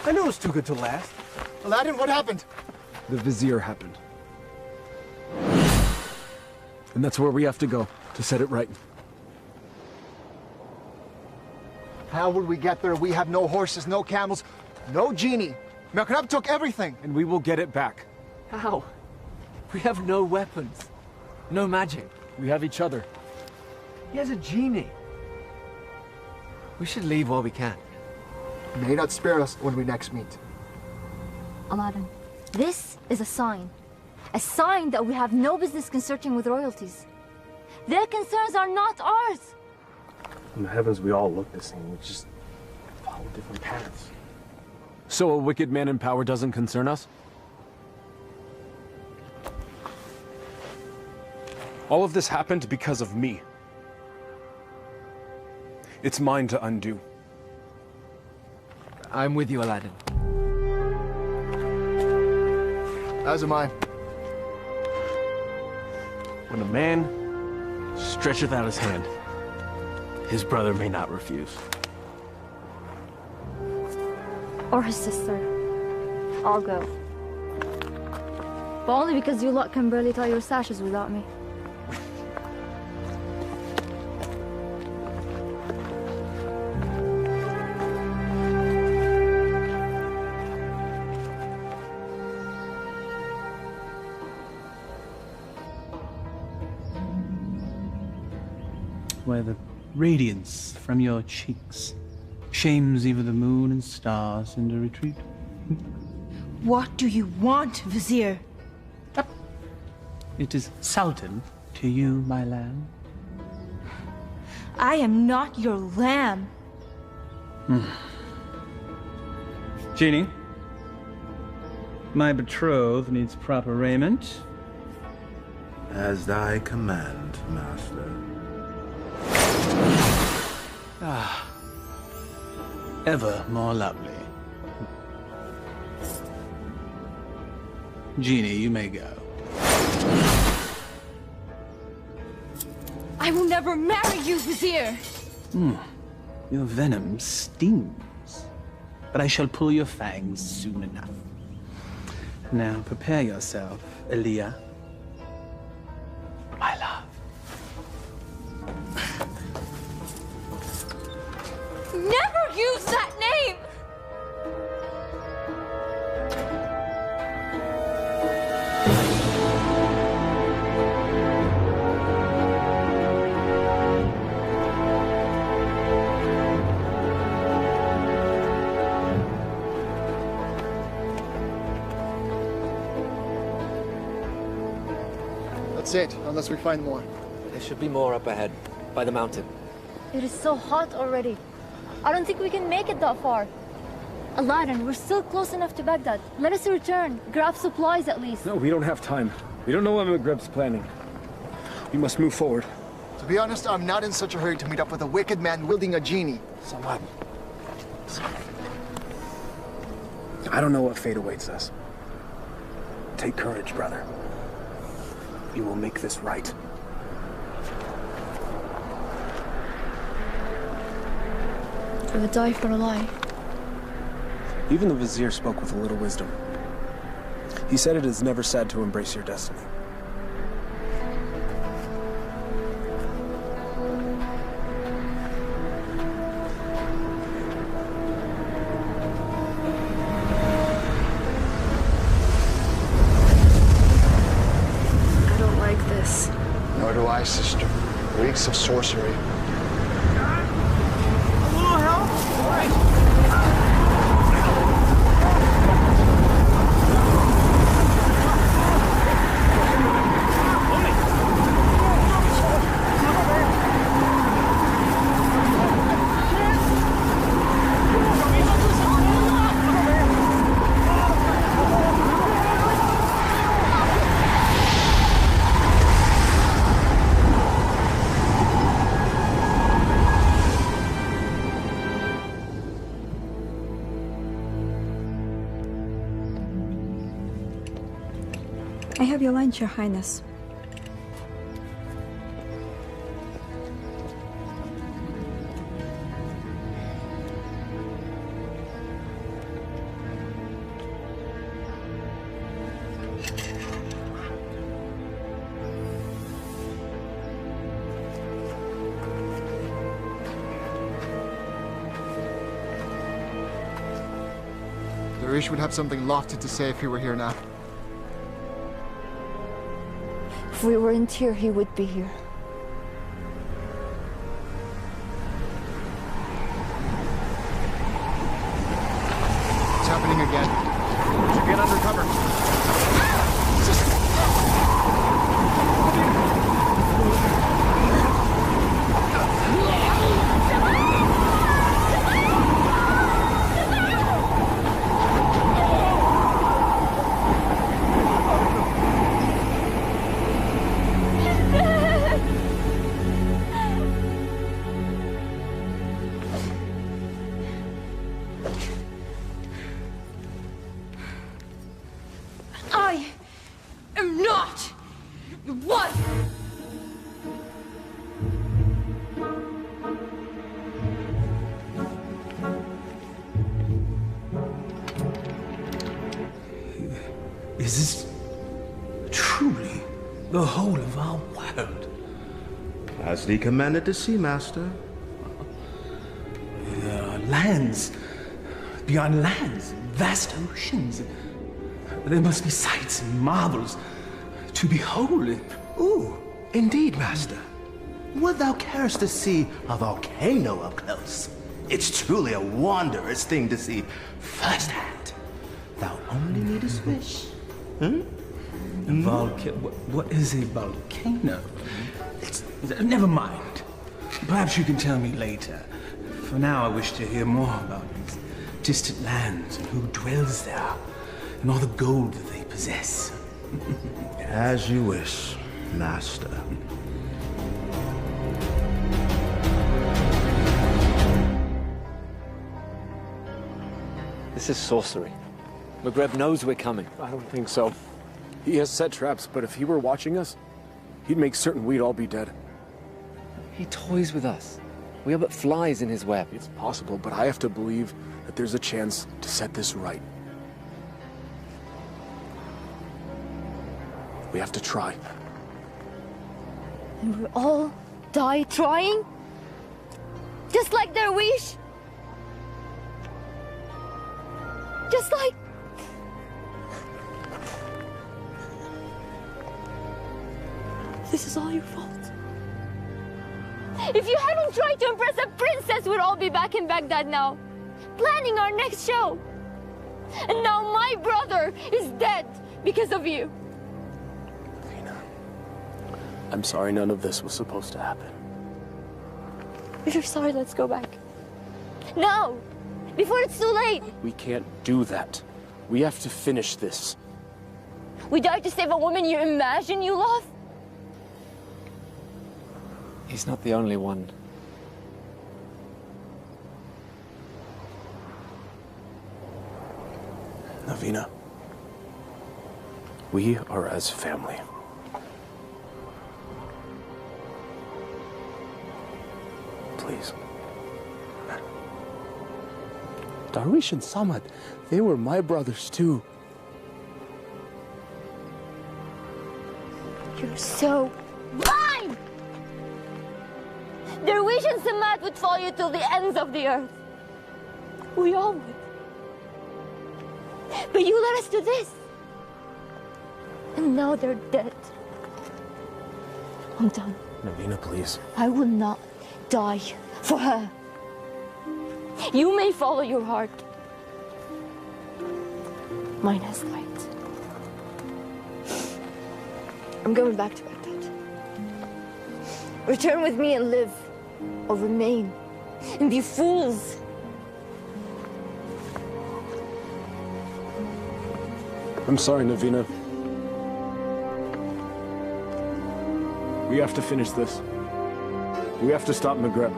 S4: I knew it was too good to last.
S8: Aladdin, what happened?
S4: The Vizier happened. And that's where we have to go, to set it right.
S8: How would we get there? We have no horses, no camels, no genie. Merkrab took everything.
S4: And we will get it back.
S11: How? We have no weapons. No magic.
S4: We have each other.
S11: He has a genie. We should leave while we can.
S8: May not spare us when we next meet.
S10: Aladdin, this is a sign. A sign that we have no business consorting with royalties. Their concerns are not ours.
S4: In the heavens, we all look the same. We just follow different paths. So a wicked man in power doesn't concern us? All of this happened because of me. It's mine to undo.
S11: I'm with you, Aladdin.
S8: As am I.
S4: When a man stretcheth out his hand, his brother may not refuse.
S10: Or his sister. I'll go. But only because you lot can barely tie your sashes without me.
S9: Where the radiance from your cheeks shames even the moon and stars into retreat.
S3: What do you want, Vizier?
S9: It is Sultan to you, my lamb.
S3: I am not your lamb.
S9: Genie, my betrothed needs proper raiment.
S12: As thy command, master.
S9: Ah, ever more lovely. Genie, you may go.
S3: I will never marry you, Vizier.
S9: Your venom stings, but I shall pull your fangs soon enough. Now prepare yourself, Aaliyah, my love.
S3: Never use that name!
S8: That's it, unless we find more.
S11: There should be more up ahead, by the mountain.
S10: It is so hot already. I don't think we can make it that far. Aladdin, we're still close enough to Baghdad. Let us return. Grab supplies at least.
S4: No, we don't have time. We don't know what Maghrib's planning. We must move forward.
S8: To be honest, I'm not in such a hurry to meet up with a wicked man wielding a genie.
S4: So what? I don't know what fate awaits us. Take courage, brother. We will make this right.
S10: I would die for a lie.
S4: Even the Vizier spoke with a little wisdom. He said it is never sad to embrace your destiny.
S3: I don't like this.
S8: Nor do I, sister. Reeks of sorcery.
S9: A little help? All right.
S15: have your lunch, Your Highness.
S8: Darish would have something lofty to say if he were here now.
S10: If we weren't here, he would be here.
S8: It's happening again. We should get under cover.
S16: I am not your wife!
S2: Is this truly the whole of our world?
S12: As thee commanded to see, Master.
S2: There are lands beyond lands, vast oceans. There must be sights and marvels to behold.
S12: Ooh, indeed, Master. Would thou carest to see a volcano up close? It's truly a wondrous thing to see firsthand. Thou only needest wish.
S2: What is a volcano? Never mind. Perhaps you can tell me later. For now, I wish to hear more about these distant lands and who dwells there, and all the gold that they possess.
S12: As you wish, Master.
S5: This is sorcery. Maghreb knows we're coming.
S4: I don't think so. He has set traps, but if he were watching us, he'd make certain we'd all be dead.
S5: He toys with us. We are but flies in his web.
S4: It's possible, but I have to believe that there's a chance to set this right. We have to try.
S10: And we'll all die trying? Just like their wish? Just like... This is all your fault. If you hadn't tried to impress a princess, we'd all be back in Baghdad now, planning our next show. And now my brother is dead because of you.
S4: I'm sorry none of this was supposed to happen.
S10: If you're sorry, let's go back. Now! Before it's too late!
S4: We can't do that. We have to finish this.
S10: We died to save a woman you imagine you love?
S5: He's not the only one.
S4: Navina, we are as family. Please. Darish and Samad, they were my brothers too.
S10: You're so blind! Darwish and Samad would follow you till the ends of the earth. We all would. But you led us to this. And now they're dead. I'm done.
S4: Navina, please.
S10: I will not die for her. You may follow your heart. Mine has light. I'm going back to Baghdad. Return with me and live, or remain and be fools.
S4: I'm sorry, Navina. We have to finish this. We have to stop Maghreb.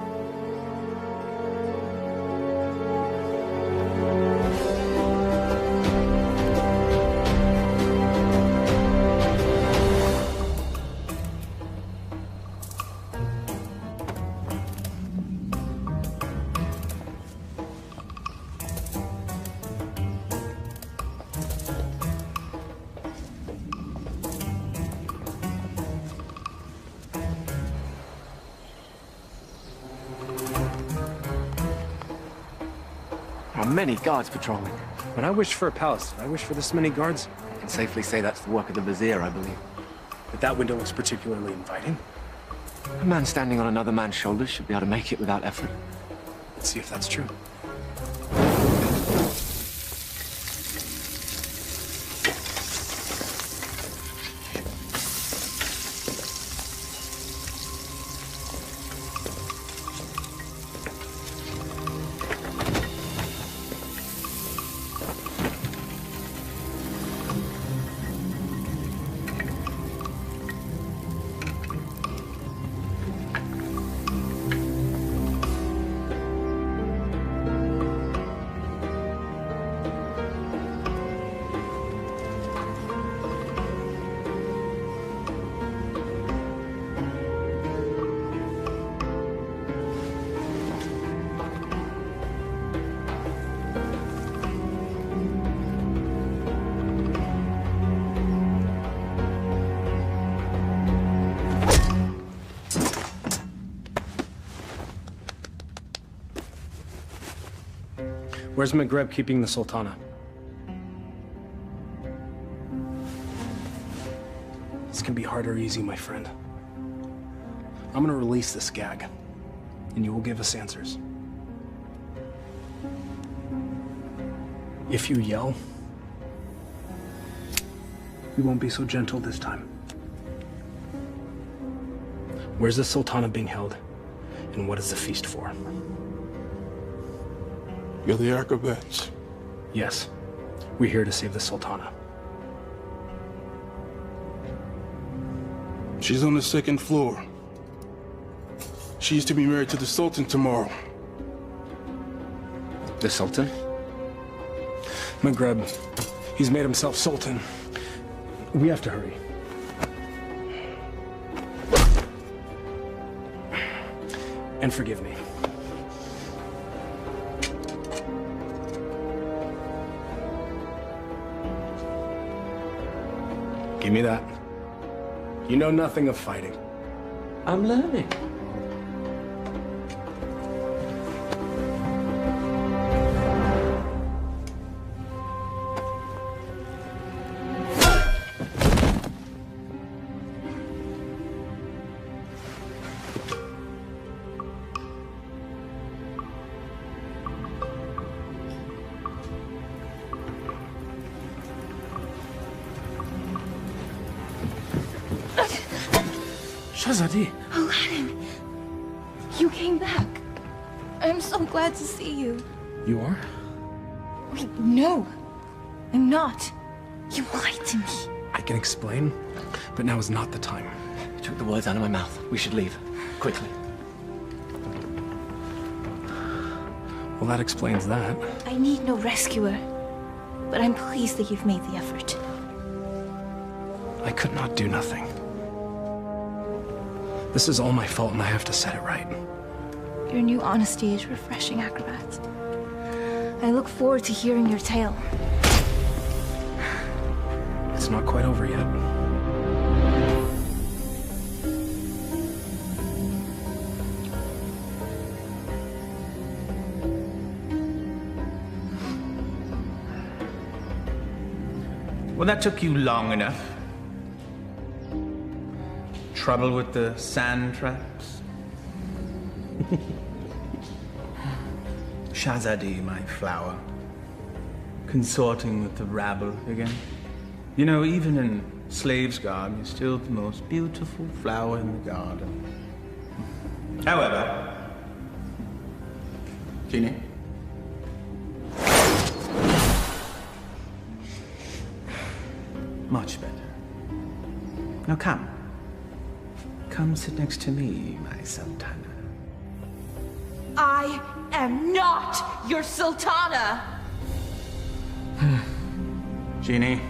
S5: many guards patrolling.
S4: When I wished for a palace, did I wish for this many guards?
S5: I can safely say that's the work of the vizier, I believe.
S4: But that window looks particularly inviting.
S5: A man standing on another man's shoulders should be able to make it without effort.
S4: Let's see if that's true. Where's Maghreb keeping the Sultana? This can be hard or easy, my friend. I'm gonna release this gag, and you will give us answers. If you yell, we won't be so gentle this time. Where's the Sultana being held, and what is the feast for?
S6: You're the acrobats.
S4: Yes, we're here to save the Sultana.
S6: She's on the second floor. She's to be married to the Sultan tomorrow.
S4: The Sultan? Maghreb, he's made himself Sultan. We have to hurry. And forgive me. Give me that. You know nothing of fighting.
S5: I'm learning.
S2: Shahzadi.
S3: Aladdin, you came back. I'm so glad to see you.
S4: You are?
S3: Wait, no, I'm not. You lied to me.
S4: I can explain, but now is not the time.
S5: You took the words out of my mouth. We should leave. Quickly.
S4: Well, that explains that.
S3: I need no rescuer, but I'm pleased that you've made the effort.
S4: I could not do nothing. This is all my fault, and I have to set it right.
S3: Your new honesty is refreshing, acrobat. I look forward to hearing your tale.
S4: It's not quite over yet.
S9: Well, that took you long enough. Trouble with the sand traps? Shahzadi, my flower. Consorting with the rabble again. You know, even in slave's garb, you're still the most beautiful flower in the garden. However, Genie? Much better. Now come. Come sit next to me, my Sultana.
S16: I am not your Sultana!
S9: Genie.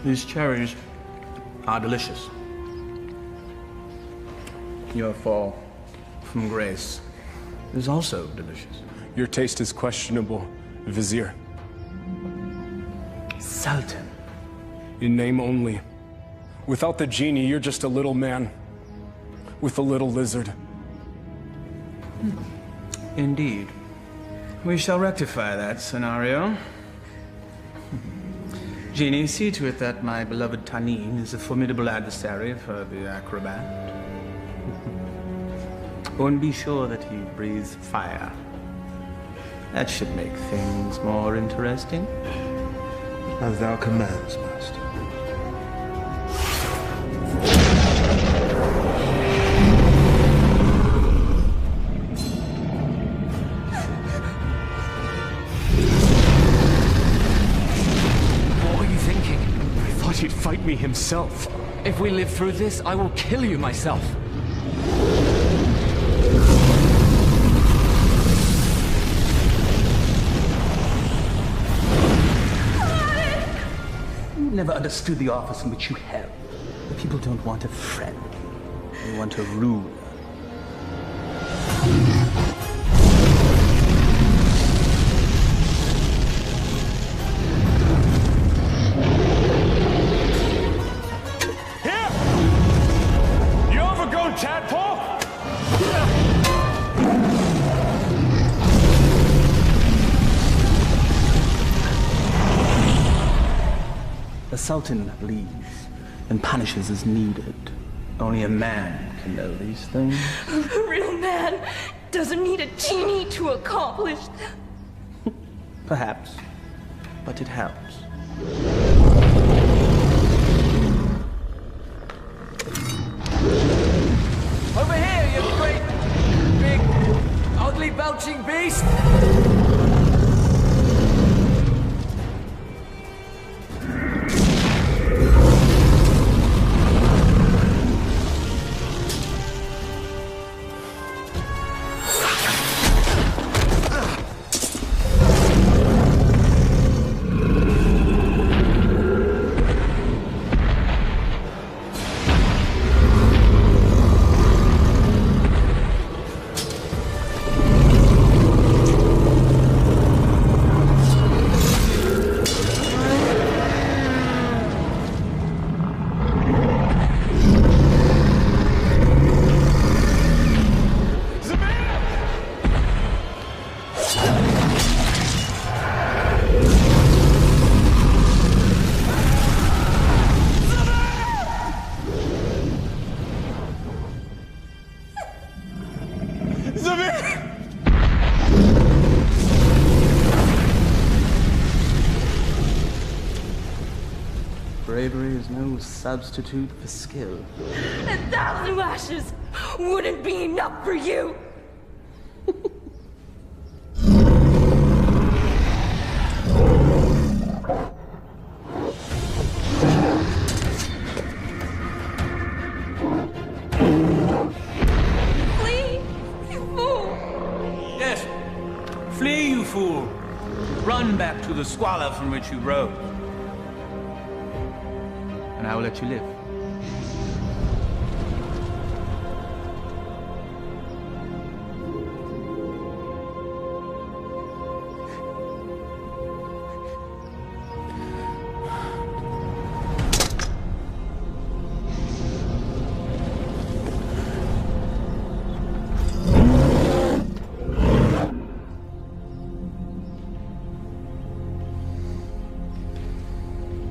S9: These cherries are delicious. Your fall from grace is also delicious.
S4: Your taste is questionable, Vizier.
S9: Sultan.
S4: In name only. Without the genie, you're just a little man with a little lizard.
S9: Indeed. We shall rectify that scenario. Genie, see to it that my beloved Tanin is a formidable adversary for the acrobat. Oh, and be sure that he breathes fire. That should make things more interesting.
S12: As thou commands, master.
S2: What were you thinking? I thought he'd fight me himself. If we live through this, I will kill you myself.
S9: Never understood the office in which you held. The people don't want a friend. They want a ruler.
S4: Here! You overgrown tadpole!
S9: The Sultan leads and punishes as needed. Only a man can know these things.
S16: A real man doesn't need a genie to accomplish them.
S9: Perhaps, but it helps.
S11: Over here, you great, big, ugly belching beast!
S9: Bravery is no substitute for skill.
S16: 1,000 lashes wouldn't be enough for you. Flee, you fool!
S9: Yes, flee, you fool. Run back to the squalor from which you rose. And I will let you live.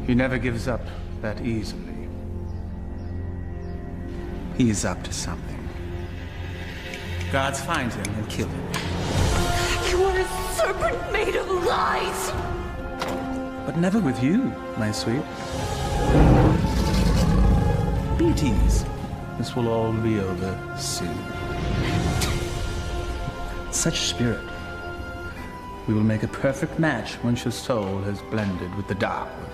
S9: He never gives up that easily. He is up to something. Guards find him and kill him.
S16: You are a serpent made of lies!
S9: But never with you, my sweet. Be at ease. This will all be over soon. Such spirit. We will make a perfect match once your soul has blended with the dark ones.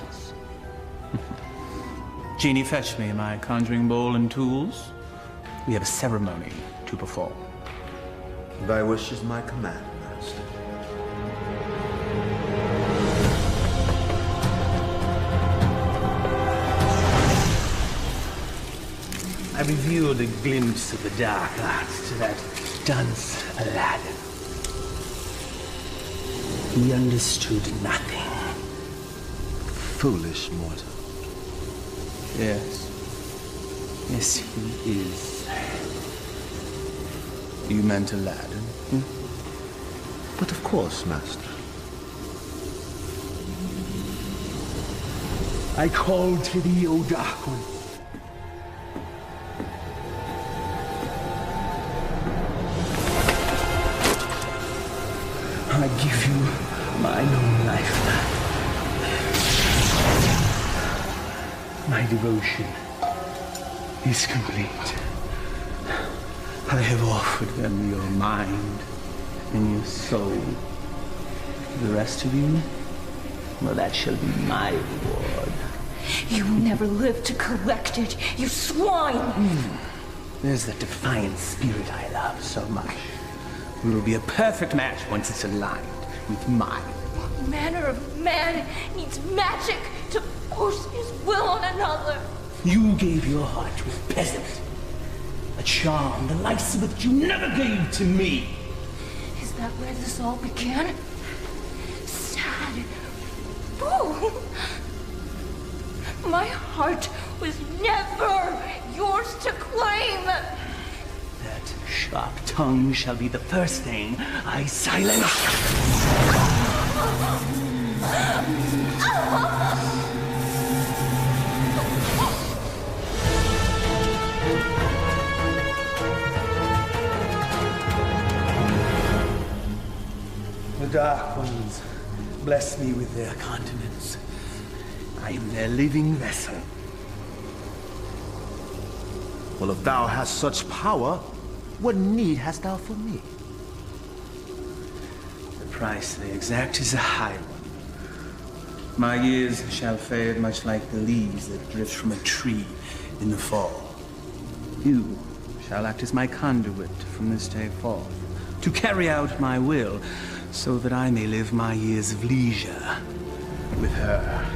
S9: Genie, fetch me my conjuring bowl and tools. We have a ceremony to perform.
S12: Thy wish is my command, master.
S9: I revealed a glimpse of the dark arts to that dunce Aladdin. He understood nothing.
S12: Foolish mortal.
S2: Yes. Yes, he is. You meant Aladdin?
S12: But of course, Master.
S2: I call to thee, O Dark One. I give you mine own life. My devotion is complete. I have offered them your mind and your soul. The rest of you, well, that shall be my reward.
S16: You will never live to collect it, you swine!
S2: There's that defiant spirit I love so much. We will be a perfect match once it's aligned with mine.
S16: What manner of man needs magic to force his will on another?
S2: You gave your heart to a peasant. A charm the likes of which you never gave to me.
S16: Is that where this all began? Sad fool! My heart was never yours to claim!
S2: That sharp tongue shall be the first thing I silence. The Dark Ones bless me with their continence. I am their living vessel.
S12: Well, if thou hast such power, what need hast thou for me?
S2: The price they exact is a high one. My years shall fade much like the leaves that drift from a tree in the fall. You shall act as my conduit from this day forth, to carry out my will, so that I may live my years of leisure with her.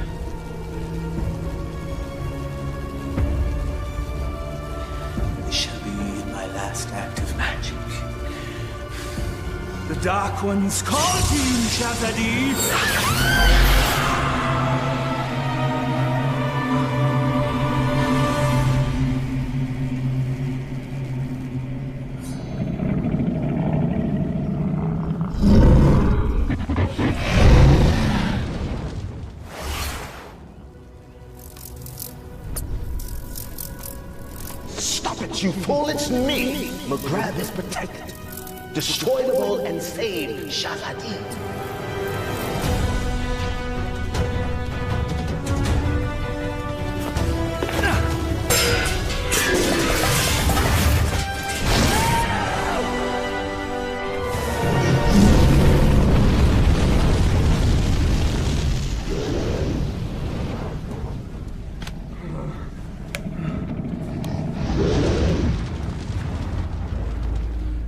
S2: This shall be my last act of magic. The Dark Ones call to you, Shazadi!
S12: You fool, it's me! McGrath is protected. Destroyable and saved, Shazadi.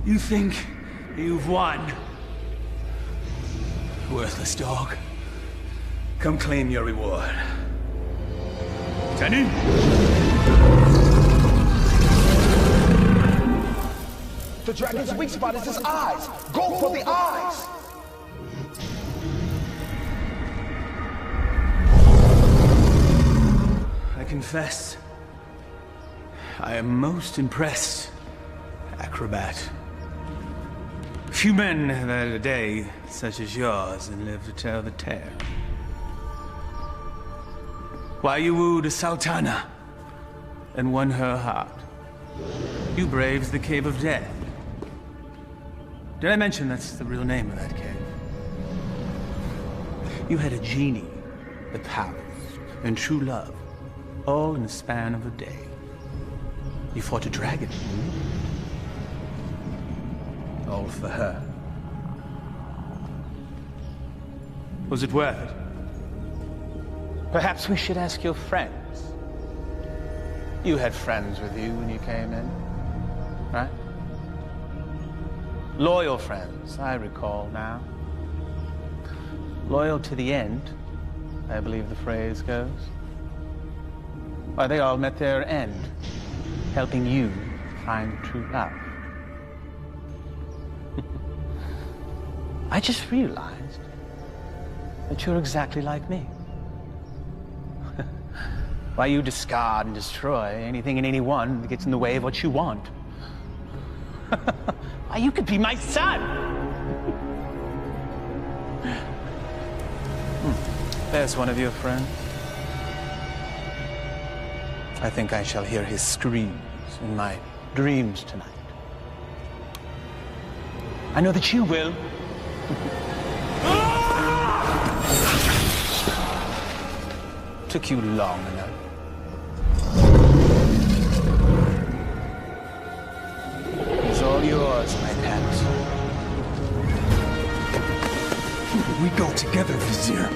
S2: You think you've won? Worthless dog. Come claim your reward. Tenny?
S12: The dragon's weak spot is his eyes. Go for the eyes.
S2: I confess, I am most impressed, acrobat. Few men have had a day such as yours and live to tell the tale. Why you wooed a sultana and won her heart. You braved the Cave of Death. Did I mention that's the real name of that cave? You had a genie, the powers, and true love, all in the span of a day. You fought a dragon. All for her. Was it worth it? Perhaps we should ask your friends. You had friends with you when you came in, right? Loyal friends, I recall now. Loyal to the end, I believe the phrase goes. Why, they all met their end, helping you find true love. I just realized. that you're exactly like me.
S9: Why you discard and destroy anything and anyone that gets in the way of what you want? Why, you could be my son! There's one of your friends. I think I shall hear his screams in my dreams tonight. I know that you will. Took you long enough. It's all yours, my pet.
S2: We go together, Vizier.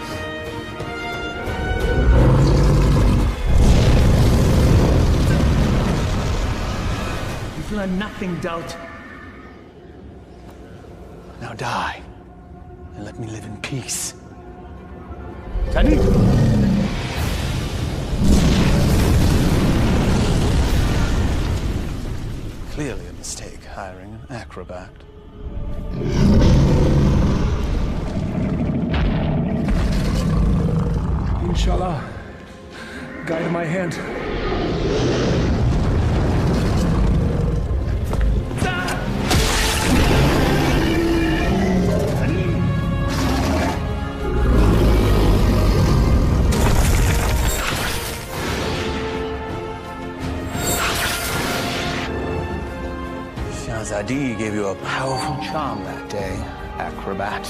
S9: You've learned nothing, doubt. Now die, and let me live in peace. Tani? Clearly a mistake hiring an acrobat.
S2: Inshallah, guide my hand.
S9: Shahzadi gave you a powerful charm that day, acrobat.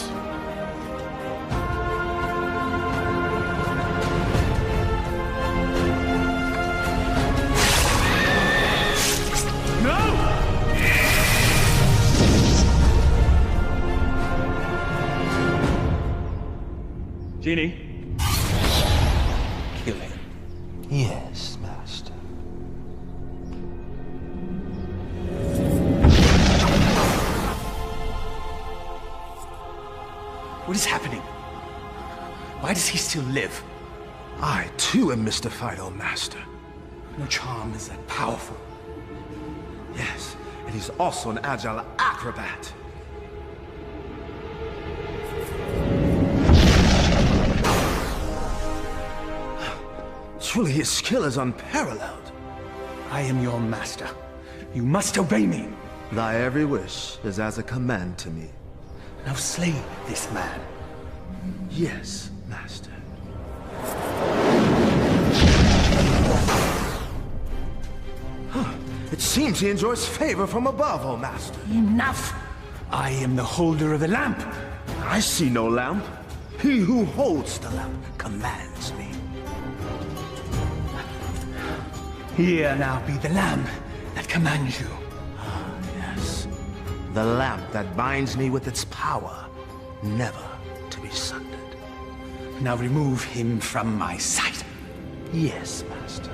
S2: Genie?
S9: Kill him.
S1: Yes, Master.
S2: What is happening? Why does he still live?
S12: I, too, am mystified, O Master.
S2: No charm is that powerful.
S12: Yes, and he's also an agile acrobat. Truly, his skill is unparalleled.
S2: I am your master. You must obey me.
S12: Thy every wish is as a command to me.
S2: Now slay this man.
S12: Yes, Master. It seems he enjoys favor from above, O Master.
S2: Enough! I am the holder of the lamp.
S12: I see no lamp. He who holds the lamp commands me.
S2: Here now be the lamp that commands you.
S12: Ah, yes. The lamp that binds me with its power, never to be sundered.
S2: Now remove him from my sight.
S12: Yes, Master.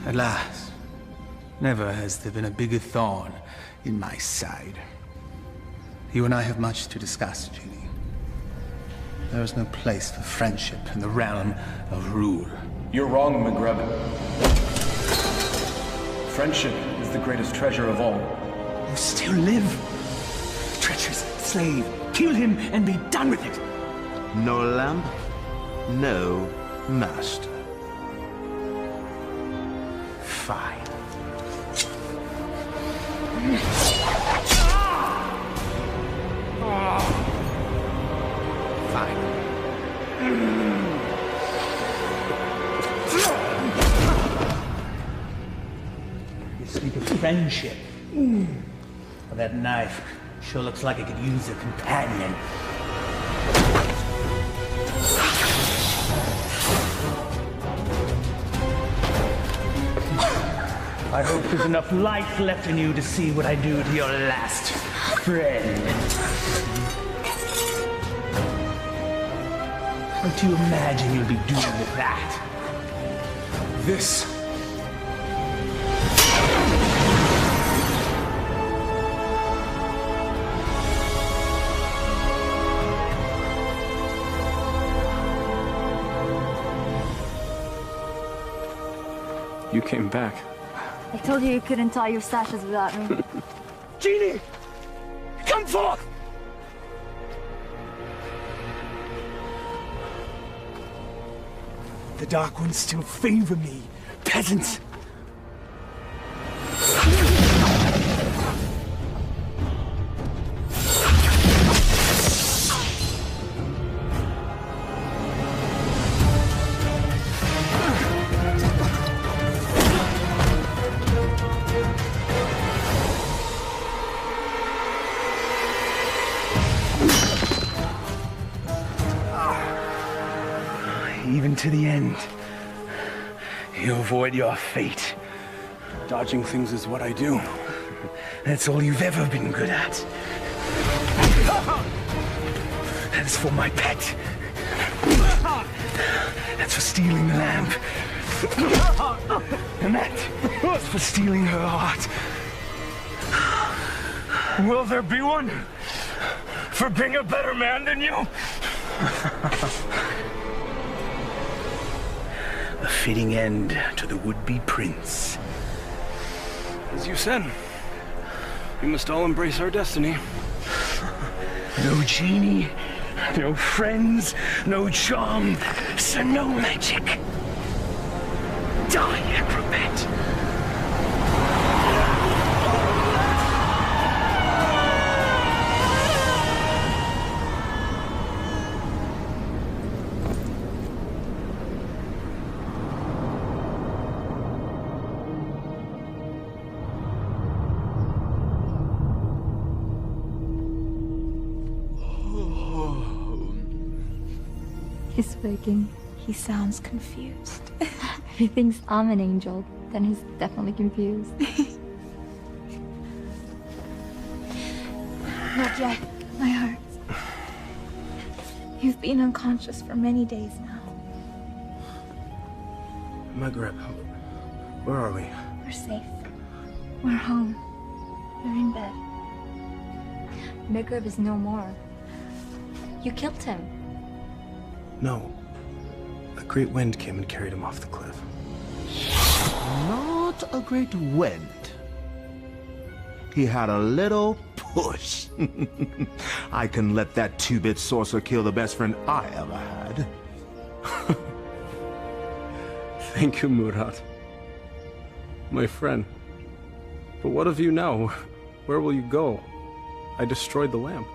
S2: At last. Never has there been a bigger thorn in my side. You and I have much to discuss, Genie. There is no place for friendship in the realm of rule.
S4: You're wrong, McGreb. Friendship is the greatest treasure of all.
S2: You still live. Treacherous slave. Kill him and be done with it.
S12: No lamp, no master.
S2: Fine. Fine. You speak of friendship. Well, that knife sure looks like it could use a companion. I hope there's enough life left in you to see what I do to your last friend. What do you imagine you'll be doing with that?
S4: This. You came back.
S10: I told you couldn't tie your sashes without me.
S2: Genie! Come forth! The Dark Ones still favor me, peasants. Even to the end, you avoid your fate.
S4: Dodging things is what I do.
S2: That's all you've ever been good at. That's for my pet. That's for stealing the lamp. And that's for stealing her heart. Will there be one for being a better man than you? A fitting end to the would-be prince.
S4: As you said, we must all embrace our destiny.
S2: No genie, no friends, no charm, so no magic. Die, acrobat.
S10: He's speaking.
S3: He sounds confused.
S10: He thinks I'm an angel, then he's definitely confused.
S3: Not yet, my heart. You've been unconscious for many days now.
S4: Maghreb, where are we?
S3: We're safe. We're home. We're in bed.
S10: Maghreb is no more. You killed him.
S4: No. A great wind came and carried him off the cliff.
S12: Not a great wind. He had a little push. I can let that two-bit sorcerer kill the best friend I ever had.
S4: Thank you, Murad. My friend. But what of you now? Where will you go? I destroyed the lamp.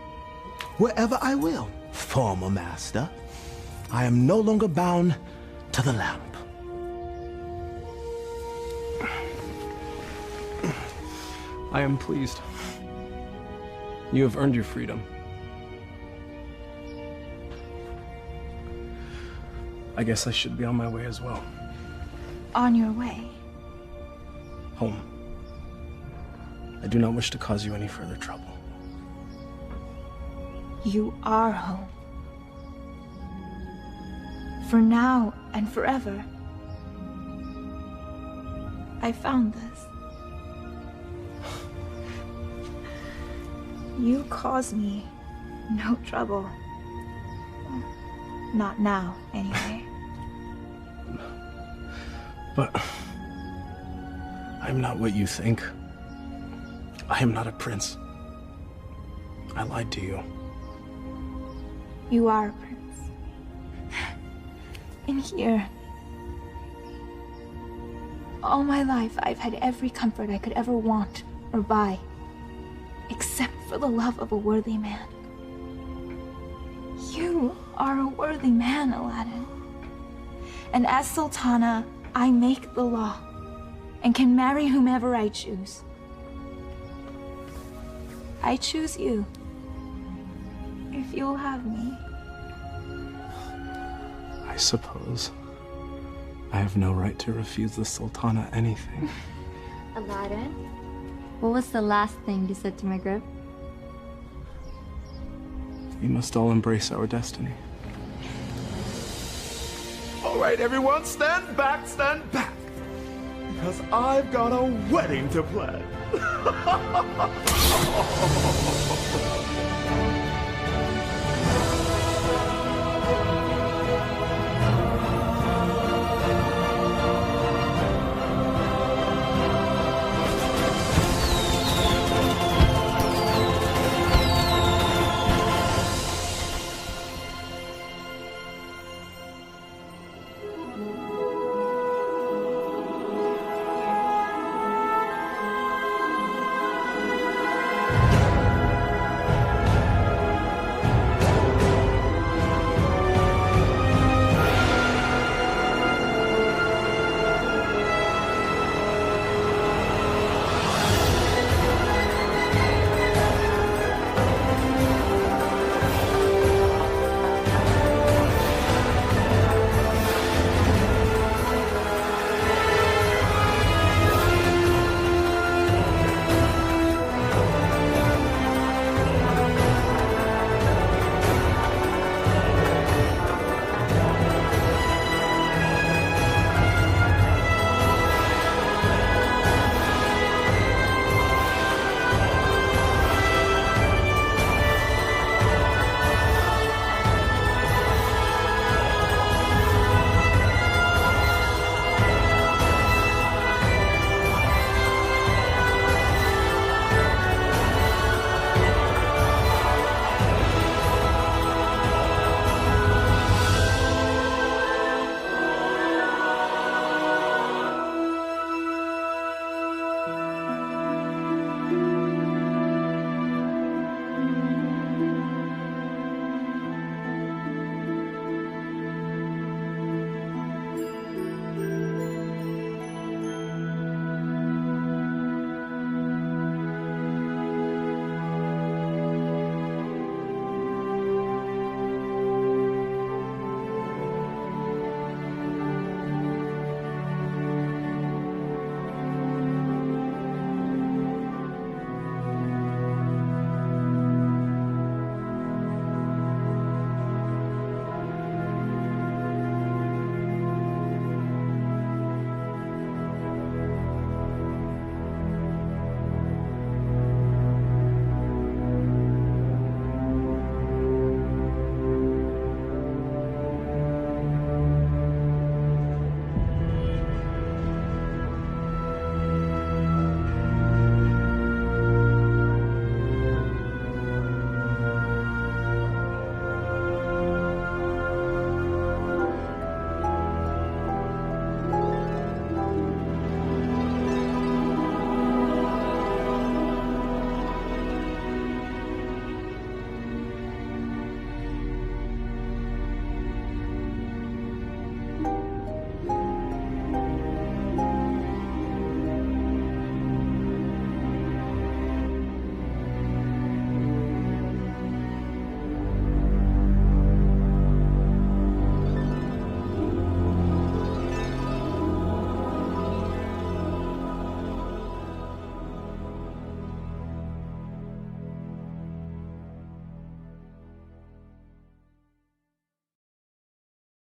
S12: Wherever I will, former master. I am no longer bound to the lamp.
S4: I am pleased. You have earned your freedom. I guess I should be on my way as well.
S3: On your way?
S4: Home. I do not wish to cause you any further trouble.
S3: You are home. For now and forever. I found this. You cause me no trouble. Not now, anyway.
S4: But I'm not what you think. I am not a prince. I lied to you.
S3: You are a prince. In here. All my life, I've had every comfort I could ever want or buy. Except for the love of a worthy man. You are a worthy man, Aladdin. And as Sultana, I make the law and can marry whomever I choose. I choose you. If you'll have me.
S4: I suppose I have no right to refuse the Sultana anything.
S10: Aladdin, what was the last thing you said to Maghreb?
S4: We must all embrace our destiny.
S12: All right, everyone, stand back, because I've got a wedding to plan.